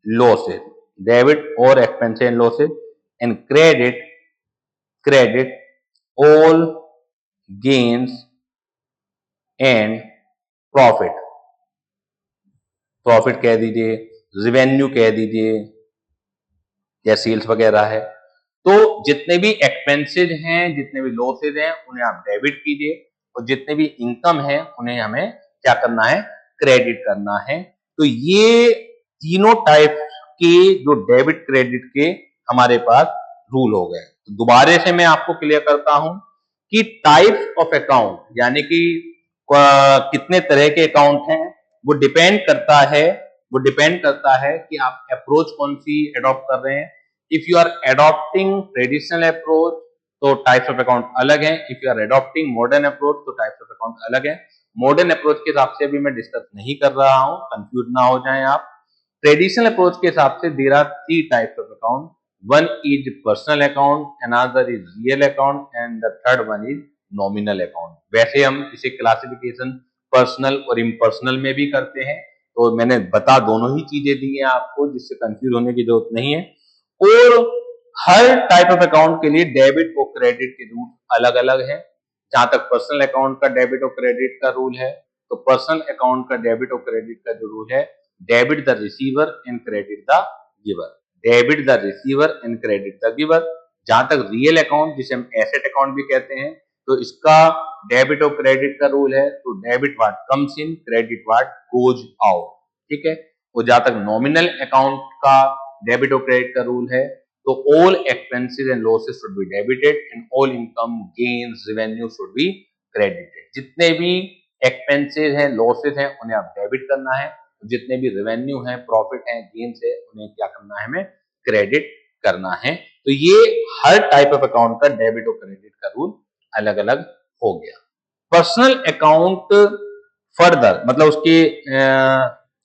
losses, debit or expense and losses, and credit all gains and profit कह दीजिए, रेवेन्यू कह दीजिए, या सेल्स वगैरह है। तो जितने भी एक्सपेंसेज हैं, जितने भी लॉसेज हैं, उन्हें आप डेबिट कीजिए, और जितने भी इनकम है उन्हें हमें क्या करना है, क्रेडिट करना है। तो ये तीनों टाइप के जो डेबिट क्रेडिट के हमारे पास रूल हो गए। तो दोबारा से मैं आपको क्लियर करता हूं कि टाइप्स ऑफ अकाउंट, यानी कि कितने तरह के अकाउंट हैं, वो डिपेंड करता है कि आप अप्रोच कौन सी अडॉप्ट कर रहे हैं। If you are adopting traditional approach तो टाइप्स ऑफ अकाउंट अलग है। If you are adopting modern approach तो टाइप्स ऑफ अकाउंट अलग है। मॉडर्न अप्रोच के हिसाब से भी मैं डिस्कस नहीं कर रहा हूं, कंफ्यूज ना हो जाएं आप। ट्रेडिशनल अप्रोच के हिसाब से there are 3 types of account. One is personal account, another is real account, and the third one is nominal account. वैसे हम इसे क्लासिफिकेशन पर्सनल और इम्पर्सनल में भी करते हैं, तो मैंने बता दोनों ही चीजें दी हैं आपको, जिससे कंफ्यूज होने की जरूरत नहीं है। और हर टाइप ऑफ अकाउंट के लिए डेबिट और क्रेडिट के रूल अलग अलग है। जहां तक पर्सनल अकाउंट का डेबिट और क्रेडिट का रूल है, तो पर्सनल अकाउंट का डेबिट और क्रेडिट का जो रूल है, debit the receiver and credit the giver, debit the receiver and credit the giver. जहां तक रियल अकाउंट, जिसे हम एसेट अकाउंट भी कहते हैं, तो इसका डेबिट और क्रेडिट का रूल है, तो debit what comes in, credit what goes out, ठीक है। और जहां तक नॉमिनल अकाउंट का डेबिट और क्रेडिट का रूल है, तो all expenses and losses should be debited and all income gains revenue should be credited. जितने भी एक्सपेंसेस हैं, लॉसेस हैं, उन्हें आप डेबिट करना है। जितने भी रेवेन्यू है, प्रॉफिट है, गेन्स है, उन्हें क्या करना है, हमें क्रेडिट करना है। तो ये हर टाइप ऑफ अकाउंट का डेबिट और क्रेडिट का रूल अलग अलग हो गया। पर्सनल अकाउंट फर्दर, मतलब उसके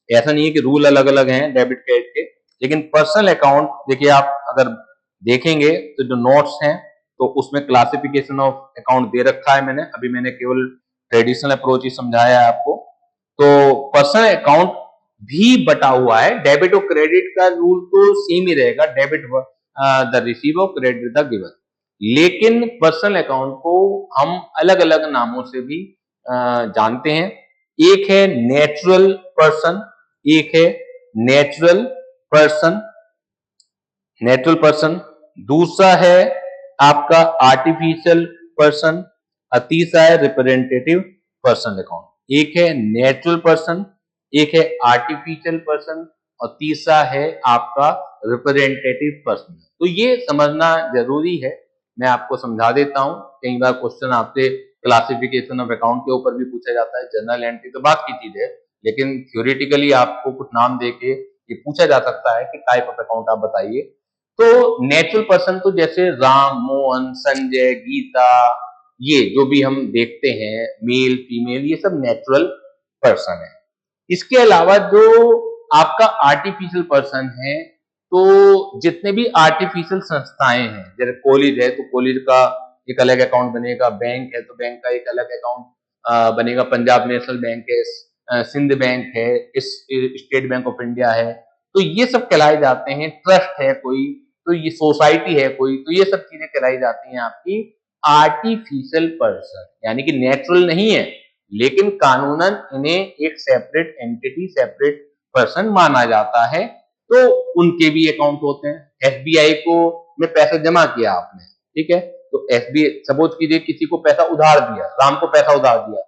ऐसा नहीं है कि रूल अलग अलग हैं डेबिट क्रेडिट के, लेकिन पर्सनल अकाउंट देखिए, आप अगर देखेंगे तो जो नोट्स हैं, तो उसमें क्लासिफिकेशन ऑफ अकाउंट दे रखा है मैंने। अभी मैंने केवल ट्रेडिशनल अप्रोच ही समझाया है आपको। तो पर्सनल अकाउंट भी बटा हुआ है। डेबिट और क्रेडिट का रूल तो सेम ही रहेगा, debit the receiver, credit the giver. लेकिन पर्सनल अकाउंट को हम अलग अलग नामों से भी जानते हैं। एक है नेचुरल पर्सन, एक है नेचुरल पर्सन, दूसरा है आपका आर्टिफिशियल पर्सन, और तीसरा है रिप्रेजेंटेटिव पर्सनल अकाउंट। एक है नेचुरल पर्सन, एक है आर्टिफिशियल पर्सन, और तीसरा है आपका रिप्रेजेंटेटिव पर्सन। तो ये समझना जरूरी है, मैं आपको समझा देता हूं। कई बार क्वेश्चन आपसे क्लासिफिकेशन ऑफ अकाउंट के ऊपर भी पूछा जाता है। जनरल एंट्री तो बात की चीज है, लेकिन थ्योरेटिकली आपको कुछ नाम देके ये पूछा जा सकता है कि टाइप ऑफ अकाउंट आप बताइए। तो नेचुरल पर्सन तो जैसे राम, मोहन, संजय, गीता, ये जो भी हम देखते हैं, मेल फीमेल, ये सब नेचुरल पर्सन है। इसके अलावा जो आपका आर्टिफिशियल पर्सन है, तो जितने भी आर्टिफिशियल संस्थाएं हैं, जैसे कॉलेज है तो कॉलेज का एक अलग अकाउंट बनेगा, बैंक है तो बैंक का एक अलग अकाउंट बनेगा, पंजाब नेशनल बैंक है, सिंध बैंक है, स्टेट बैंक ऑफ इंडिया है, तो ये सब कहलाए जाते हैं। ट्रस्ट है कोई, तो ये सोसाइटी है कोई, तो ये सब चीजें कहलाई जाती हैं आपकी आर्टिफिशियल पर्सन, यानी कि नेचुरल नहीं है, लेकिन कानूनन इन्हें एक सेपरेट एंटिटी, सेपरेट पर्सन माना जाता है। तो उनके भी अकाउंट होते हैं। एसबीआई को में पैसा जमा किया आपने, ठीक है, तो एसबीआई, सपोज कीजिए किसी को पैसा उधार दिया, राम को पैसा उधार दिया,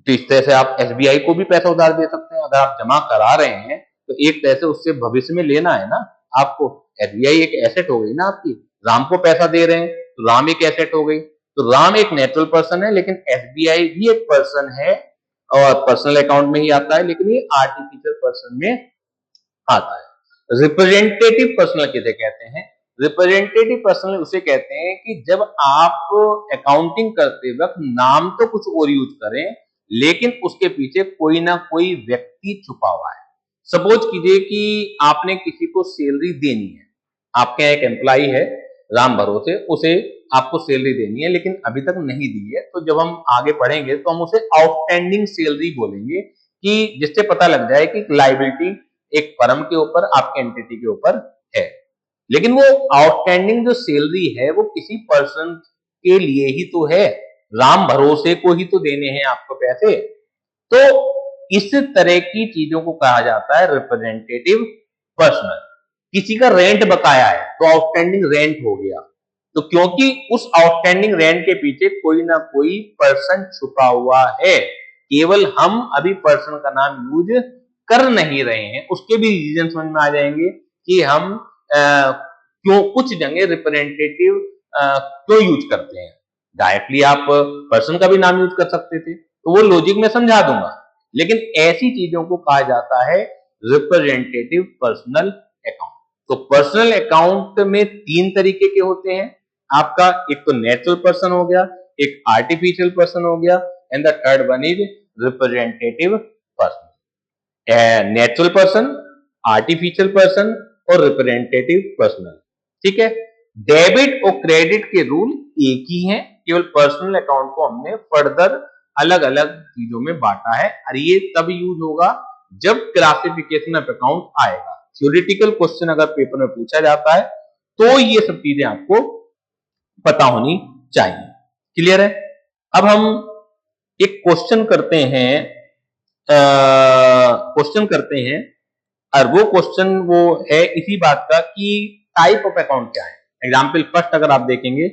तो इस तरह से आप एसबीआई को भी पैसा उधार दे सकते हैं। अगर आप जमा करा रहे हैं तो एक तरह से उससे भविष्य में लेना है ना आपको। एसबीआई एक एसेट हो गई ना आपकी। राम को पैसा दे रहे हैं तो राम एक एसेट हो गई। तो राम एक नेचुरल पर्सन है, लेकिन एसबीआई भी एक पर्सन है और पर्सनल अकाउंट में ही आता है, लेकिन ये आर्टिफिशियल पर्सन में आता है। रिप्रेजेंटेटिव पर्सनल किसे कहते हैं? रिप्रेजेंटेटिव पर्सनल उसे कहते हैं कि जब आप अकाउंटिंग करते वक्त नाम तो कुछ और यूज करें, लेकिन उसके पीछे कोई ना कोई व्यक्ति छुपा हुआ है। सपोज कीजिए कि आपने किसी को सैलरी देनी है, आपके यहाँ एक एम्प्लॉय है राम भरोसे, उसे आपको सैलरी देनी है लेकिन अभी तक नहीं दी है, तो जब हम आगे पढ़ेंगे तो हम उसे आउटस्टैंडिंग सैलरी बोलेंगे, कि जिससे पता लग जाए कि लायबिलिटी एक फर्म के ऊपर, आपके एंटिटी के ऊपर है। लेकिन वो आउटस्टैंडिंग जो सैलरी है वो किसी पर्सन के लिए ही तो है, राम भरोसे को ही तो देने हैं आपको पैसे। तो इस तरह की चीजों को कहा जाता है रिप्रेजेंटेटिव पर्सनल। किसी का रेंट बकाया है तो आउटस्टैंडिंग रेंट हो गया, तो क्योंकि उस आउटस्टैंडिंग रेंट के पीछे कोई ना कोई पर्सन छुपा हुआ है, केवल हम अभी पर्सन का नाम यूज कर नहीं रहे हैं, उसके भी रीजन समझ में आ जाएंगे कि हम क्यों कुछ जगह रिप्रेजेंटेटिव क्यों यूज करते हैं। डायरेक्टली आप पर्सन का भी नाम यूज कर सकते थे, तो वो लॉजिक में समझा दूंगा, लेकिन ऐसी चीजों को कहा जाता है रिप्रेजेंटेटिव पर्सनल अकाउंट। तो पर्सनल अकाउंट में 3 तरीके के होते हैं आपका, एक तो नेचुरल पर्सन हो गया, एक आर्टिफिशियल पर्सन हो गया, and the third one is representative person. Natural person, artificial person और रिप्रेजेंटेटिव पर्सनल। ठीक है, डेबिट और क्रेडिट के रूल एक ही हैं, केवल पर्सनल अकाउंट को हमने फर्दर अलग अलग चीजों में बांटा है, और ये तब यूज होगा जब क्लासिफिकेशन ऑफ अकाउंट आएगा। थ्योरेटिकल क्वेश्चन अगर पेपर में पूछा जाता है तो ये सब चीजें आपको पता होनी चाहिए। क्लियर है? अब हम एक क्वेश्चन करते हैं, और वो क्वेश्चन वो है इसी बात का कि टाइप ऑफ अकाउंट क्या है। एग्जाम्पल फर्स्ट अगर आप देखेंगे,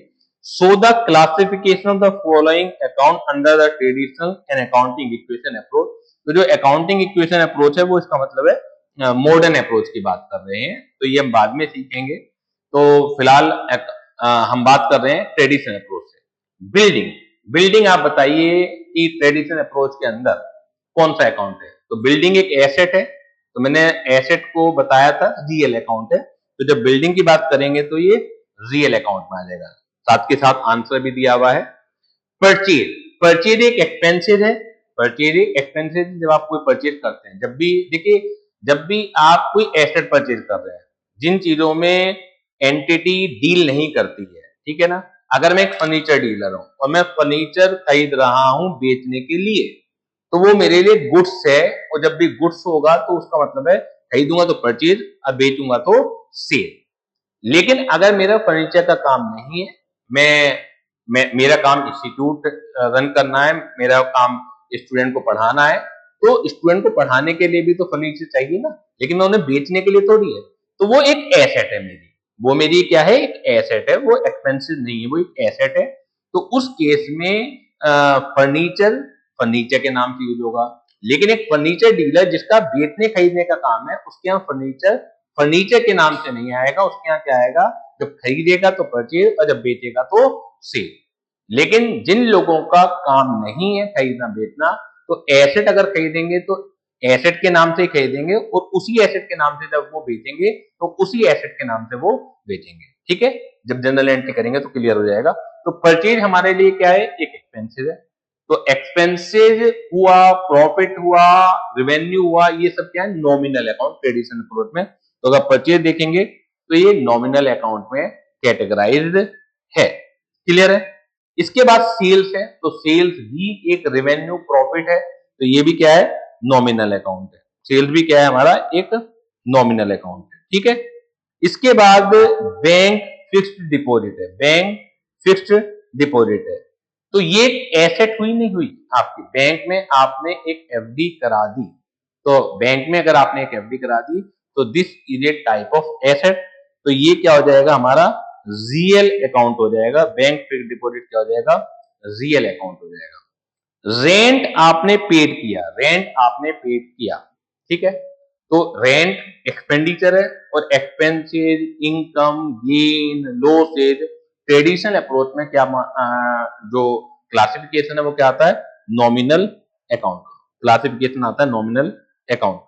so the classification of the following account under the traditional and accounting equation approach. तो जो अकाउंटिंग इक्वेशन अप्रोच है वो इसका मतलब है मॉडर्न अप्रोच की बात कर रहे हैं, तो ये हम बाद में सीखेंगे। तो फिलहाल हम बात कर रहे हैं ट्रेडिशनल अप्रोच से। बिल्डिंग आप बताइए कि ट्रेडिशनल अप्रोच के अंदर कौन सा अकाउंट है। तो बिल्डिंग एक एसेट है, तो मैंने एसेट को बताया था रियल अकाउंट है, तो जब बिल्डिंग की बात करेंगे तो ये रियल अकाउंट में आ जाएगा। साथ के साथ आंसर भी दिया हुआ है। परचेज एक एक्सपेंसेस है। परचेज एक एक्सपेंसेस जब आप कोई परचेज करते हैं, जब भी देखिए, जब भी आप कोई एसेट परचेज कर रहे हैं, जिन चीजों में एंटिटी डील नहीं करती है, ठीक है ना, अगर मैं एक फर्नीचर डीलर हूं और मैं फर्नीचर खरीद रहा हूं बेचने के लिए, तो वो मेरे लिए गुड्स है, और जब भी गुड्स होगा तो उसका मतलब है खरीदूंगा तो परचेज और बेचूंगा तो सेल। लेकिन अगर मेरा फर्नीचर का काम नहीं है, मेरा काम इंस्टीट्यूट रन करना है, मेरा काम स्टूडेंट को पढ़ाना है, तो स्टूडेंट को पढ़ाने के लिए भी तो फर्नीचर चाहिए ना, लेकिन मैं उन्हें बेचने के लिए थोड़ी है। तो वो एक एसेट है मेरी, वो मेरी क्या है, एक एसेट है, वो एक्सपेंसिव नहीं है, वो एक एसेट है। तो उस केस में फर्नीचर के नाम से यूज होगा। लेकिन एक फर्नीचर डीलर जिसका बेचने खरीदने का काम है, उसके यहाँ फर्नीचर के नाम से नहीं आएगा, उसके यहाँ क्या आएगा, जब खरीदेगा तो परचेज और जब बेचेगा तो सेल। लेकिन जिन लोगों का काम नहीं है खरीदना बेचना, तो एसेट अगर खरीदेंगे तो एसेट के नाम से ही खरीदेंगे, और उसी एसेट के नाम से जब वो बेचेंगे तो उसी एसेट के नाम से वो बेचेंगे। ठीक है, जब जनरल एंट्री करेंगे तो क्लियर हो जाएगा। तो परचेज हमारे लिए क्या है, एक एक्सपेंसिव है। तो एक्सपेंसेज हुआ, प्रॉफिट हुआ, रेवेन्यू हुआ, ये सब क्या है, नॉमिनल अकाउंट ट्रेडिशनल अप्रोच में। तो अगर परचेज देखेंगे तो ये नॉमिनल अकाउंट में कैटेगराइज्ड है। क्लियर है? इसके बाद सेल्स है, तो सेल्स भी एक रेवेन्यू प्रॉफिट है, तो ये भी क्या है, नॉमिनल अकाउंट है। सेल्स भी क्या है, हमारा एक नॉमिनल अकाउंट है। ठीक है, इसके बाद बैंक फिक्स्ड डिपॉजिट है। बैंक फिक्स्ड डिपॉजिट है, तो ये एसेट हुई नहीं हुई आपकी, बैंक में आपने एक एफडी करा दी, तो बैंक में अगर आपने एक एफडी करा दी तो this is a type of asset, तो ये क्या हो जाएगा, हमारा रियल अकाउंट हो जाएगा। बैंक फिक्स्ड डिपॉजिट क्या हो जाएगा, रियल अकाउंट हो जाएगा। रेंट आपने पेड किया, ठीक है, तो रेंट एक्सपेंडिचर है, और expenses, income, gain, losses traditional approach में क्या जो क्लासिफिकेशन है वो क्या आता है, नॉमिनल अकाउंट। क्लासिफिकेशन आता है नॉमिनल अकाउंट।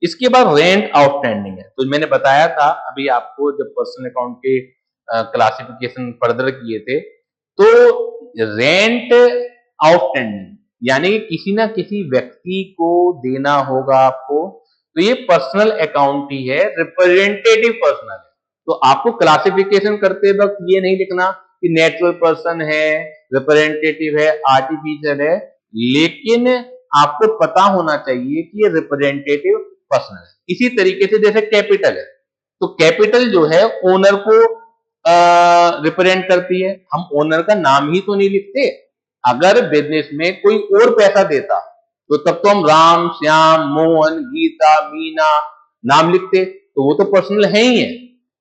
इसके बाद रेंट आउटस्टैंडिंग है, तो मैंने बताया था अभी आपको जब पर्सनल अकाउंट के क्लासिफिकेशन फर्दर किए थे, तो रेंट आउटस्टैंडिंग यानी कि किसी ना किसी व्यक्ति को देना होगा आपको, तो ये पर्सनल अकाउंट ही है, रिप्रेजेंटेटिव पर्सनल है। तो आपको क्लासिफिकेशन करते वक्त ये नहीं लिखना कि नेचुरल पर्सन है, रिप्रेजेंटेटिव है, आर्टिफिशियल है, लेकिन आपको पता होना चाहिए कि ये रिप्रेजेंटेटिव पर्सन है। इसी तरीके से जैसे कैपिटल है, तो कैपिटल जो है ओनर को रिप्रेजेंट करती है। हम ओनर का नाम ही तो नहीं लिखते। अगर बिजनेस में कोई और पैसा देता तो तब तो हम राम, श्याम, मोहन, गीता, मीना नाम लिखते, तो वो तो पर्सनल है ही है।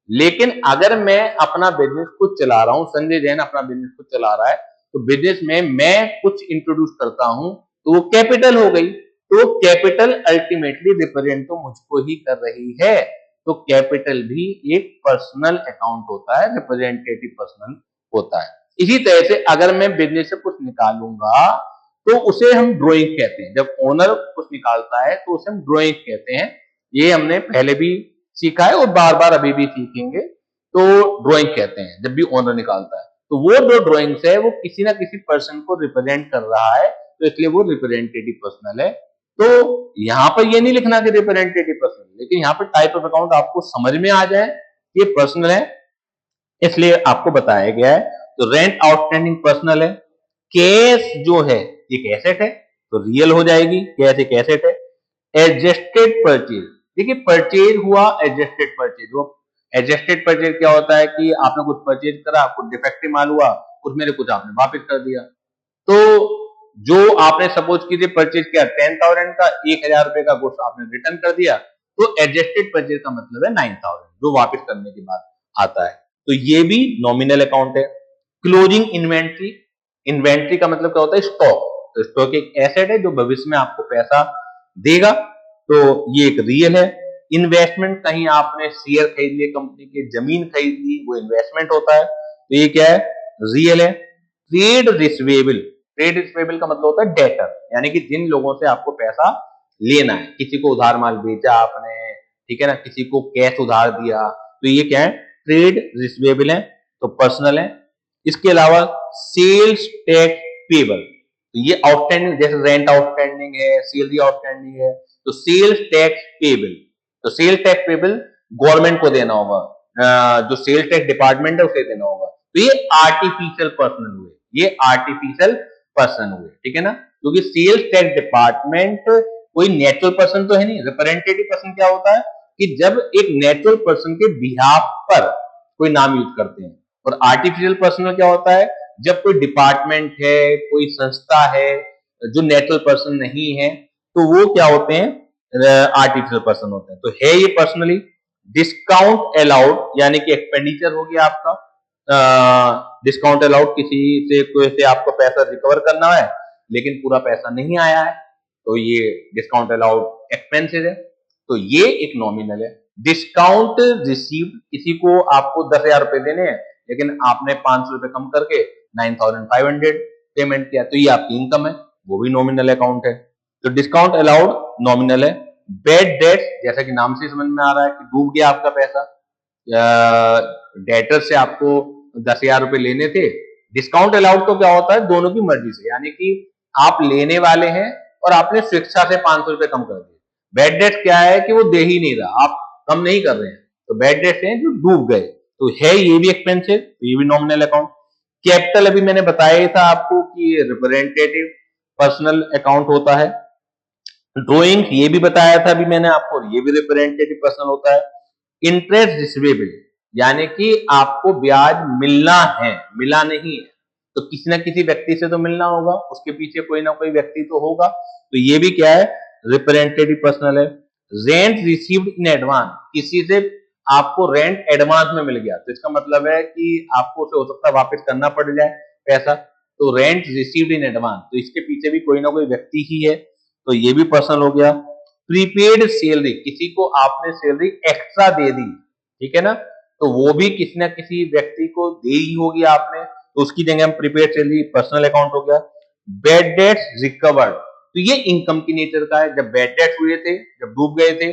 लेकिन अगर मैं अपना बिजनेस खुद चला रहा हूं, संजय जैन अपना बिजनेस खुद चला रहा है, तो बिजनेस में मैं कुछ इंट्रोड्यूस करता हूं तो वो कैपिटल हो गई। तो कैपिटल अल्टीमेटली रिप्रेजेंट तो मुझको ही कर रही है। तो कैपिटल भी एक पर्सनल अकाउंट होता है, रिप्रेजेंटेटिव पर्सनल होता है। इसी तरह से अगर मैं बिजनेस से कुछ निकालूंगा तो उसे हम ड्रॉइंग कहते हैं। जब ओनर कुछ निकालता है तो उसे हम ड्रॉइंग कहते हैं। ये हमने पहले भी सीखा है और बार बार अभी भी सीखेंगे। तो ड्रॉइंग कहते हैं जब भी ओनर निकालता है। तो वो जो ड्रॉइंग्स है वो किसी ना किसी पर्सन को रिप्रेजेंट कर रहा है, तो इसलिए वो रिप्रेजेंटेटिव पर्सनल है। तो यहाँ पर ये नहीं लिखना कि रिप्रेजेंटेटिव पर्सनल, लेकिन यहाँ पर टाइप ऑफ अकाउंट आपको समझ में आ जाए ये पर्सनल है, इसलिए आपको बताया गया है। तो रेंट आउटस्टैंडिंग पर्सनल है। कैश जो है एक एसेट है, तो रियल हो जाएगी, कैश एक एसेट है। एडजस्टेड परचेज, देखिए परचेज हुआ, एडजस्टेड परचेज हुआ। एडजस्टेड परचेज क्या होता है कि आपने कुछ परचेज करा, कुछ डिफेक्टिव माल हुआ, कुछ मेरे कुछ आपने वापस कर दिया। तो जो आपने सपोज कीजिए परचेज किया 10,000 का, 1,000 रुपए का गुड्स आपने रिटर्न कर दिया, तो एडजस्टेड परचेज का मतलब है 9,000 जो वापस करने के बाद आता है। तो ये भी नॉमिनल अकाउंट है। क्लोजिंग इन्वेंट्री, इन्वेंट्री का मतलब क्या होता है? स्टॉक। तो स्टॉक एक एसेट है जो भविष्य में आपको पैसा देगा, तो ये एक रियल है। इन्वेस्टमेंट, कहीं आपने शेयर खरीद लिए कंपनी के, जमीन खरीद ली, वो इन्वेस्टमेंट होता है, तो ये क्या है? रियल है। ट्रेड रिसीवेबल, ट्रेड रिसीवेबल का मतलब होता है डेटर, यानी कि जिन लोगों से आपको पैसा लेना है, किसी को उधार माल बेचा आपने, ठीक है ना, किसी को कैश उधार दिया, तो ये क्या है? ट्रेड रिसीवेबल है, तो पर्सनल है। इसके अलावा सेल्स टैक्स पेबल, तो ये आउटस्टैंडिंग, जैसे रेंट आउटस्टैंडिंग है, सैलरी आउटस्टैंडिंग है, तो सेल्स टैक्स पेबल, तो सेल्स टैक्स पेबल गवर्नमेंट को देना होगा, जो सेल्स टैक्स डिपार्टमेंट है उसे देना होगा। तो ये आर्टिफिशियल पर्सन हुए, ये आर्टिफिशियल पर्सन हुए, ठीक है ना, क्योंकि सेल्स टैक्स डिपार्टमेंट कोई नेचुरल पर्सन तो है नहीं। रिप्रेजेंटेटिव पर्सन क्या होता है कि जब एक नेचुरल पर्सन के बिहाफ पर कोई नाम यूज करते हैं, और आर्टिफिशियल पर्सन क्या होता है जब कोई डिपार्टमेंट है, कोई संस्था है जो नेचुरल पर्सन नहीं है, तो वो क्या होते हैं? आर्टिफिशियल पर्सन होते हैं। तो है ये पर्सनली। डिस्काउंट अलाउड, यानी कि एक्सपेंडिचर हो गया आपका, डिस्काउंट अलाउड, किसी से कोई से आपको पैसा रिकवर करना है लेकिन पूरा पैसा नहीं आया है, तो ये डिस्काउंट अलाउड एक्सपेंसेस है, तो ये एक नॉमिनल है। डिस्काउंट रिसीव्ड, किसी को आपको 10,000 रुपए देने हैं लेकिन आपने 500 रुपए कम करके 9,500 पेमेंट किया, तो ये आपकी इनकम है, वो भी नॉमिनल अकाउंट है। तो डिस्काउंट अलाउड नॉमिनल है। बेड डेट, जैसा कि नाम से समझ में आ रहा है कि डूब गया आपका पैसा, डेटर से आपको 10,000 रुपए लेने थे। डिस्काउंट अलाउड तो क्या होता है? दोनों की मर्जी से, यानी कि आप लेने वाले हैं और आपने स्वेच्छा से 500 रुपए कम कर दिए। बैड डेट क्या है कि वो दे ही नहीं रहा, आप कम नहीं कर रहे हैं, तो बैड डेट है जो डूब गए, तो है ये भी एक्सपेंसिव, तो ये भी नॉमिनल अकाउंट। कैपिटल अभी मैंने बताया था आपको कि रिप्रेजेंटेटिव पर्सनल अकाउंट होता है। ड्रॉइंग ये भी बताया था अभी मैंने आपको, ये भी रिप्रेजेंटेटिव पर्सनल होता है। इंटरेस्ट रिसीवेबल, यानी कि आपको ब्याज मिलना है, मिला नहीं है, तो किसी ना किसी व्यक्ति से तो मिलना होगा, उसके पीछे कोई ना कोई व्यक्ति तो होगा, तो ये भी क्या है? रिप्रेजेंटेटिव पर्सनल है। रेंट रिसीव्ड इन एडवांस, किसी से आपको रेंट एडवांस में मिल गया, तो इसका मतलब है कि आपको उसे हो सकता है वापस करना पड़ जाए पैसा, तो रेंट रिसीव्ड इन एडवांस, तो इसके पीछे भी कोई ना कोई व्यक्ति ही है, तो ये भी पर्सनल हो गया। प्रीपेड सैलरी, किसी को आपने सैलरी एक्स्ट्रा दे दी, ठीक है ना, तो वो भी किसी ना किसी व्यक्ति को दे ही होगी आपने, तो उसकी जगह हम प्रीपेड सैलरी, पर्सनल अकाउंट हो गया। बैड डेट्स रिकवर्ड, तो ये इनकम की नेचर का है, जब बैड डेट्स हुए थे, जब डूब गए थे,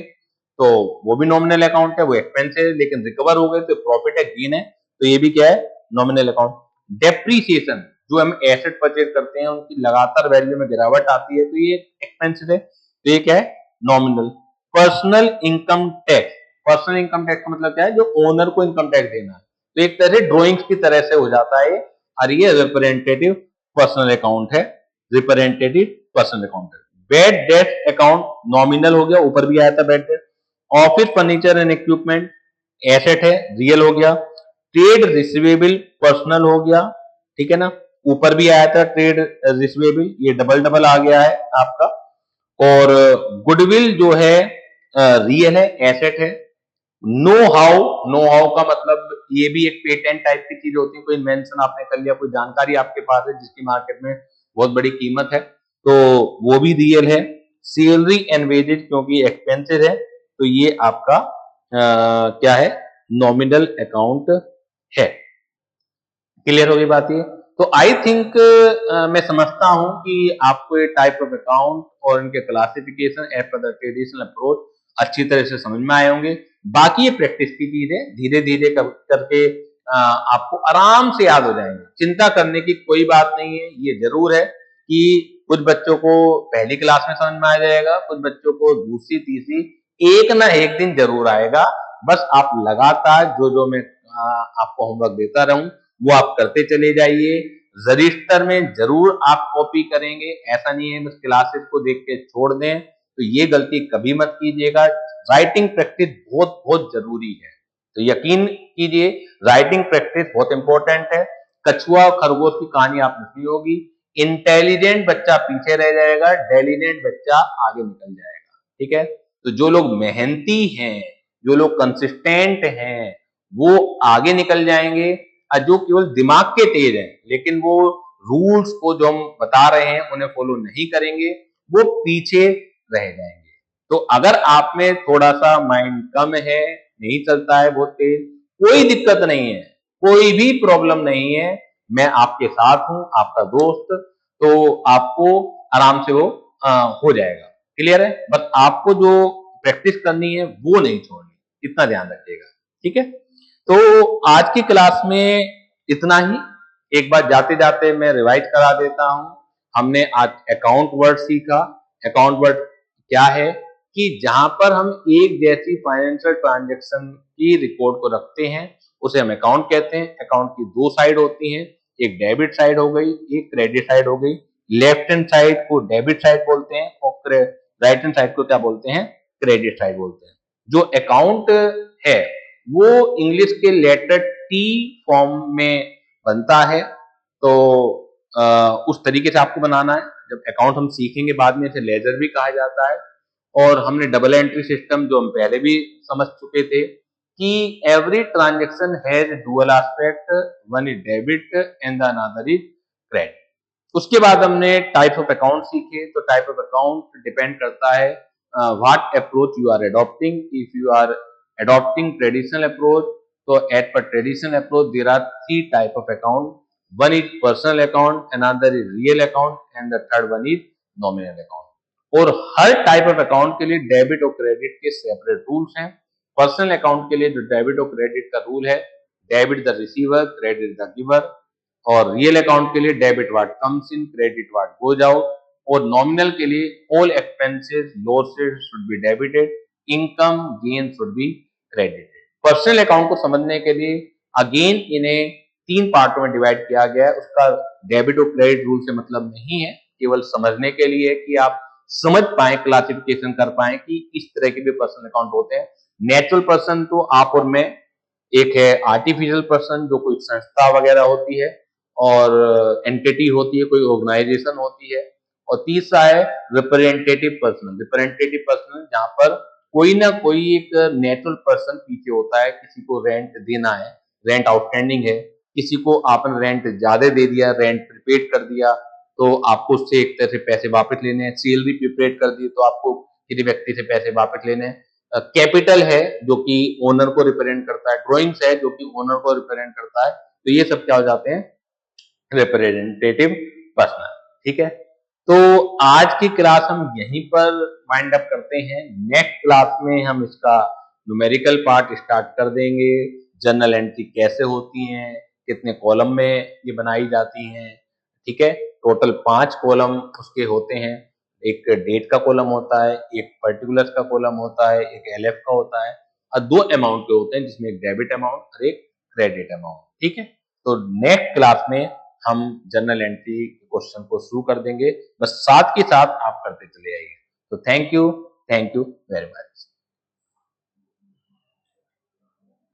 तो वो भी नॉमिनल अकाउंट है, वो एक्सपेंस है, लेकिन रिकवर हो गए तो प्रॉफिट है, गेन है, तो ये भी क्या है? Nominal account. डेप्रीसिएशन, जो हम एसेट परचेज करते हैं उनकी लगातार वैल्यू में गिरावट आती है, तो ये एक्सपेंसिव है। तो ये क्या है? Nominal. Personal income tax, personal income tax का मतलब क्या है? जो ओनर को इनकम टैक्स देना है। तो एक तरह से ड्रॉइंग्स की तरह से हो जाता है और ये रिप्रेजेंटेटिव पर्सनल अकाउंट है, रिप्रेजेंटेटिव पर्सनल अकाउंट है। बैड डेट अकाउंट नॉमिनल हो गया, ऊपर भी आया था bad debt. Office furniture and equipment asset है, रियल हो गया। ट्रेड रिसीवेबल पर्सनल हो गया, ठीक है ना, ऊपर भी आया था ट्रेड रिसीवेबल, ये डबल डबल आ गया है आपका। और गुडविल जो है रियल है, एसेट है। नो हाउ, नो हाउ का मतलब ये भी एक पेटेंट टाइप की चीज होती है, कोई इन्वेंशन आपने कर लिया, कोई जानकारी आपके पास है जिसकी मार्केट में बहुत बड़ी कीमत है, तो वो भी रियल है। सैलरी एंड वेजेज क्योंकि एक्सपेंसिव है, तो ये आपका क्या है? नॉमिनल अकाउंट है। क्लियर होगी बात ये? तो आई थिंक मैं समझता हूं कि आपको ये टाइप ऑफ अकाउंट और इनके classification as per the traditional approach अच्छी तरह से समझ में आए होंगे। बाकी ये प्रैक्टिस की चीज है, धीरे धीरे करके आपको आराम से याद हो जाएंगे। चिंता करने की कोई बात नहीं है। ये जरूर है कि कुछ बच्चों को पहली क्लास में समझ में आ जाएगा, कुछ बच्चों को दूसरी तीसरी, एक ना एक दिन जरूर आएगा। बस आप लगातार जो जो मैं आपको होमवर्क देता रहूं वो आप करते चले जाइए। रजिस्टर में जरूर आप कॉपी करेंगे, ऐसा नहीं है बस क्लासेस को देख के छोड़ दें, तो ये गलती कभी मत कीजिएगा। राइटिंग प्रैक्टिस बहुत बहुत जरूरी है, तो यकीन कीजिए राइटिंग प्रैक्टिस बहुत इंपॉर्टेंट है। कछुआ और खरगोश की कहानी आपने सुनी होगी, इंटेलिजेंट बच्चा पीछे रह जाएगा, डेलिजेंट बच्चा आगे निकल जाएगा, ठीक है। तो जो लोग मेहनती हैं, जो लोग कंसिस्टेंट हैं, वो आगे निकल जाएंगे, और जो केवल दिमाग के तेज हैं लेकिन वो रूल्स को जो हम बता रहे हैं उन्हें फॉलो नहीं करेंगे, वो पीछे रह जाएंगे। तो अगर आप में थोड़ा सा माइंड कम है, नहीं चलता है बहुत तेज, कोई दिक्कत नहीं है, कोई भी प्रॉब्लम नहीं है, मैं आपके साथ हूं, आपका दोस्त। तो आपको आराम से वो हो जाएगा। क्लियर है? बस आपको जो प्रैक्टिस करनी है वो नहीं छोड़नी, इतना ध्यान रखिएगा, ठीक है। तो आज की क्लास में इतना ही। एक बार जाते जाते मैं रिवाइज करा देता हूं। हमने आज अकाउंट वर्ड सीखा। अकाउंट वर्ड क्या है? कि जहां पर हम एक जैसी फाइनेंशियल ट्रांजैक्शन की रिकॉर्ड को रखते हैं उसे हम अकाउंट कहते हैं। अकाउंट की दो साइड होती हैं, एक डेबिट साइड हो गई, एक क्रेडिट साइड हो गई। लेफ्ट हैंड साइड को डेबिट साइड बोलते हैं और राइट हैंड साइड को क्या बोलते हैं? क्रेडिट साइड बोलते हैं। जो अकाउंट है वो इंग्लिश के लेटर टी फॉर्म में बनता है, तो उस तरीके से आपको बनाना है। जब अकाउंट हम सीखेंगे बाद में इसे लेजर भी कहा जाता है। और हमने डबल एंट्री सिस्टम जो हम पहले भी समझ चुके थे कि every transaction has dual aspect, one is debit and the another is credit. उसके बाद हमने टाइप ऑफ अकाउंट सीखे। तो टाइप ऑफ अकाउंट डिपेंड करता है what approach you are adopting. If you are adopting traditional approach, so as per traditional approach there are three type of account. One is personal account, another is real account and the third one is nominal account. और हर type of account के लिए debit और credit के separate rules हैं। Personal account के लिए जो debit और क्रेडिट का रूल है, debit the receiver, credit the giver. और रियल अकाउंट के लिए debit what comes in, credit what goes out. और नॉमिनल के लिए all expenses losses should be debited, income gain should be credited. Personal account को समझने के लिए अगेन इन्हें तीन पार्टों में डिवाइड किया गया है। उसका डेबिट और क्रेडिट रूल से मतलब नहीं है, केवल समझने के लिए कि आप समझ पाए, क्लासिफिकेशन कर पाए कि इस तरह के भी पर्सनल अकाउंट होते हैं। नेचुरल पर्सन तो आप और मैं, एक है आर्टिफिशियल पर्सन जो कोई संस्था वगैरह होती है और एंटिटी होती है, कोई ऑर्गेनाइजेशन होती है। और तीसरा है रिप्रेजेंटेटिव पर्सन। रिप्रेजेंटेटिव पर्सन जहां पर कोई ना कोई एक नेचुरल पर्सन पीछे होता है, किसी को रेंट देना है, रेंट आउटस्टैंडिंग है, किसी को आपने रेंट ज्यादा दे दिया, रेंट प्रीपेड कर दिया, तो आपको उससे एक तरह से पैसे वापस लेने हैं। सैलरी प्रीपेड कर दी तो आपको किसी व्यक्ति से पैसे वापस लेने हैं। कैपिटल है जो कि ओनर को रिप्रेजेंट करता है, ड्रॉइंग्स है जो कि ओनर को रिप्रेजेंट करता है। तो ये सब क्या हो जाते हैं? रिप्रेजेंटेटिव पर्सन, ठीक है। तो आज की क्लास हम यहीं पर वाइंड अप करते हैं। नेक्स्ट क्लास में हम इसका न्यूमेरिकल पार्ट स्टार्ट कर देंगे। जर्नल एंट्री कैसे होती हैं, कितने कॉलम में ये बनाई जाती हैं, ठीक है। टोटल 5 कॉलम उसके होते हैं, एक डेट का कॉलम होता है, एक पर्टिकुलर्स का कॉलम होता है, एक एलएफ का होता है और 2 अमाउंट के होते हैं जिसमें एक डेबिट अमाउंट और एक क्रेडिट अमाउंट, ठीक है। तो नेक्स्ट क्लास में हम जर्नल एंट्री क्वेश्चन को शुरू कर देंगे, बस साथ के साथ आप करते चले आइए। तो थैंक यू वेरी मच।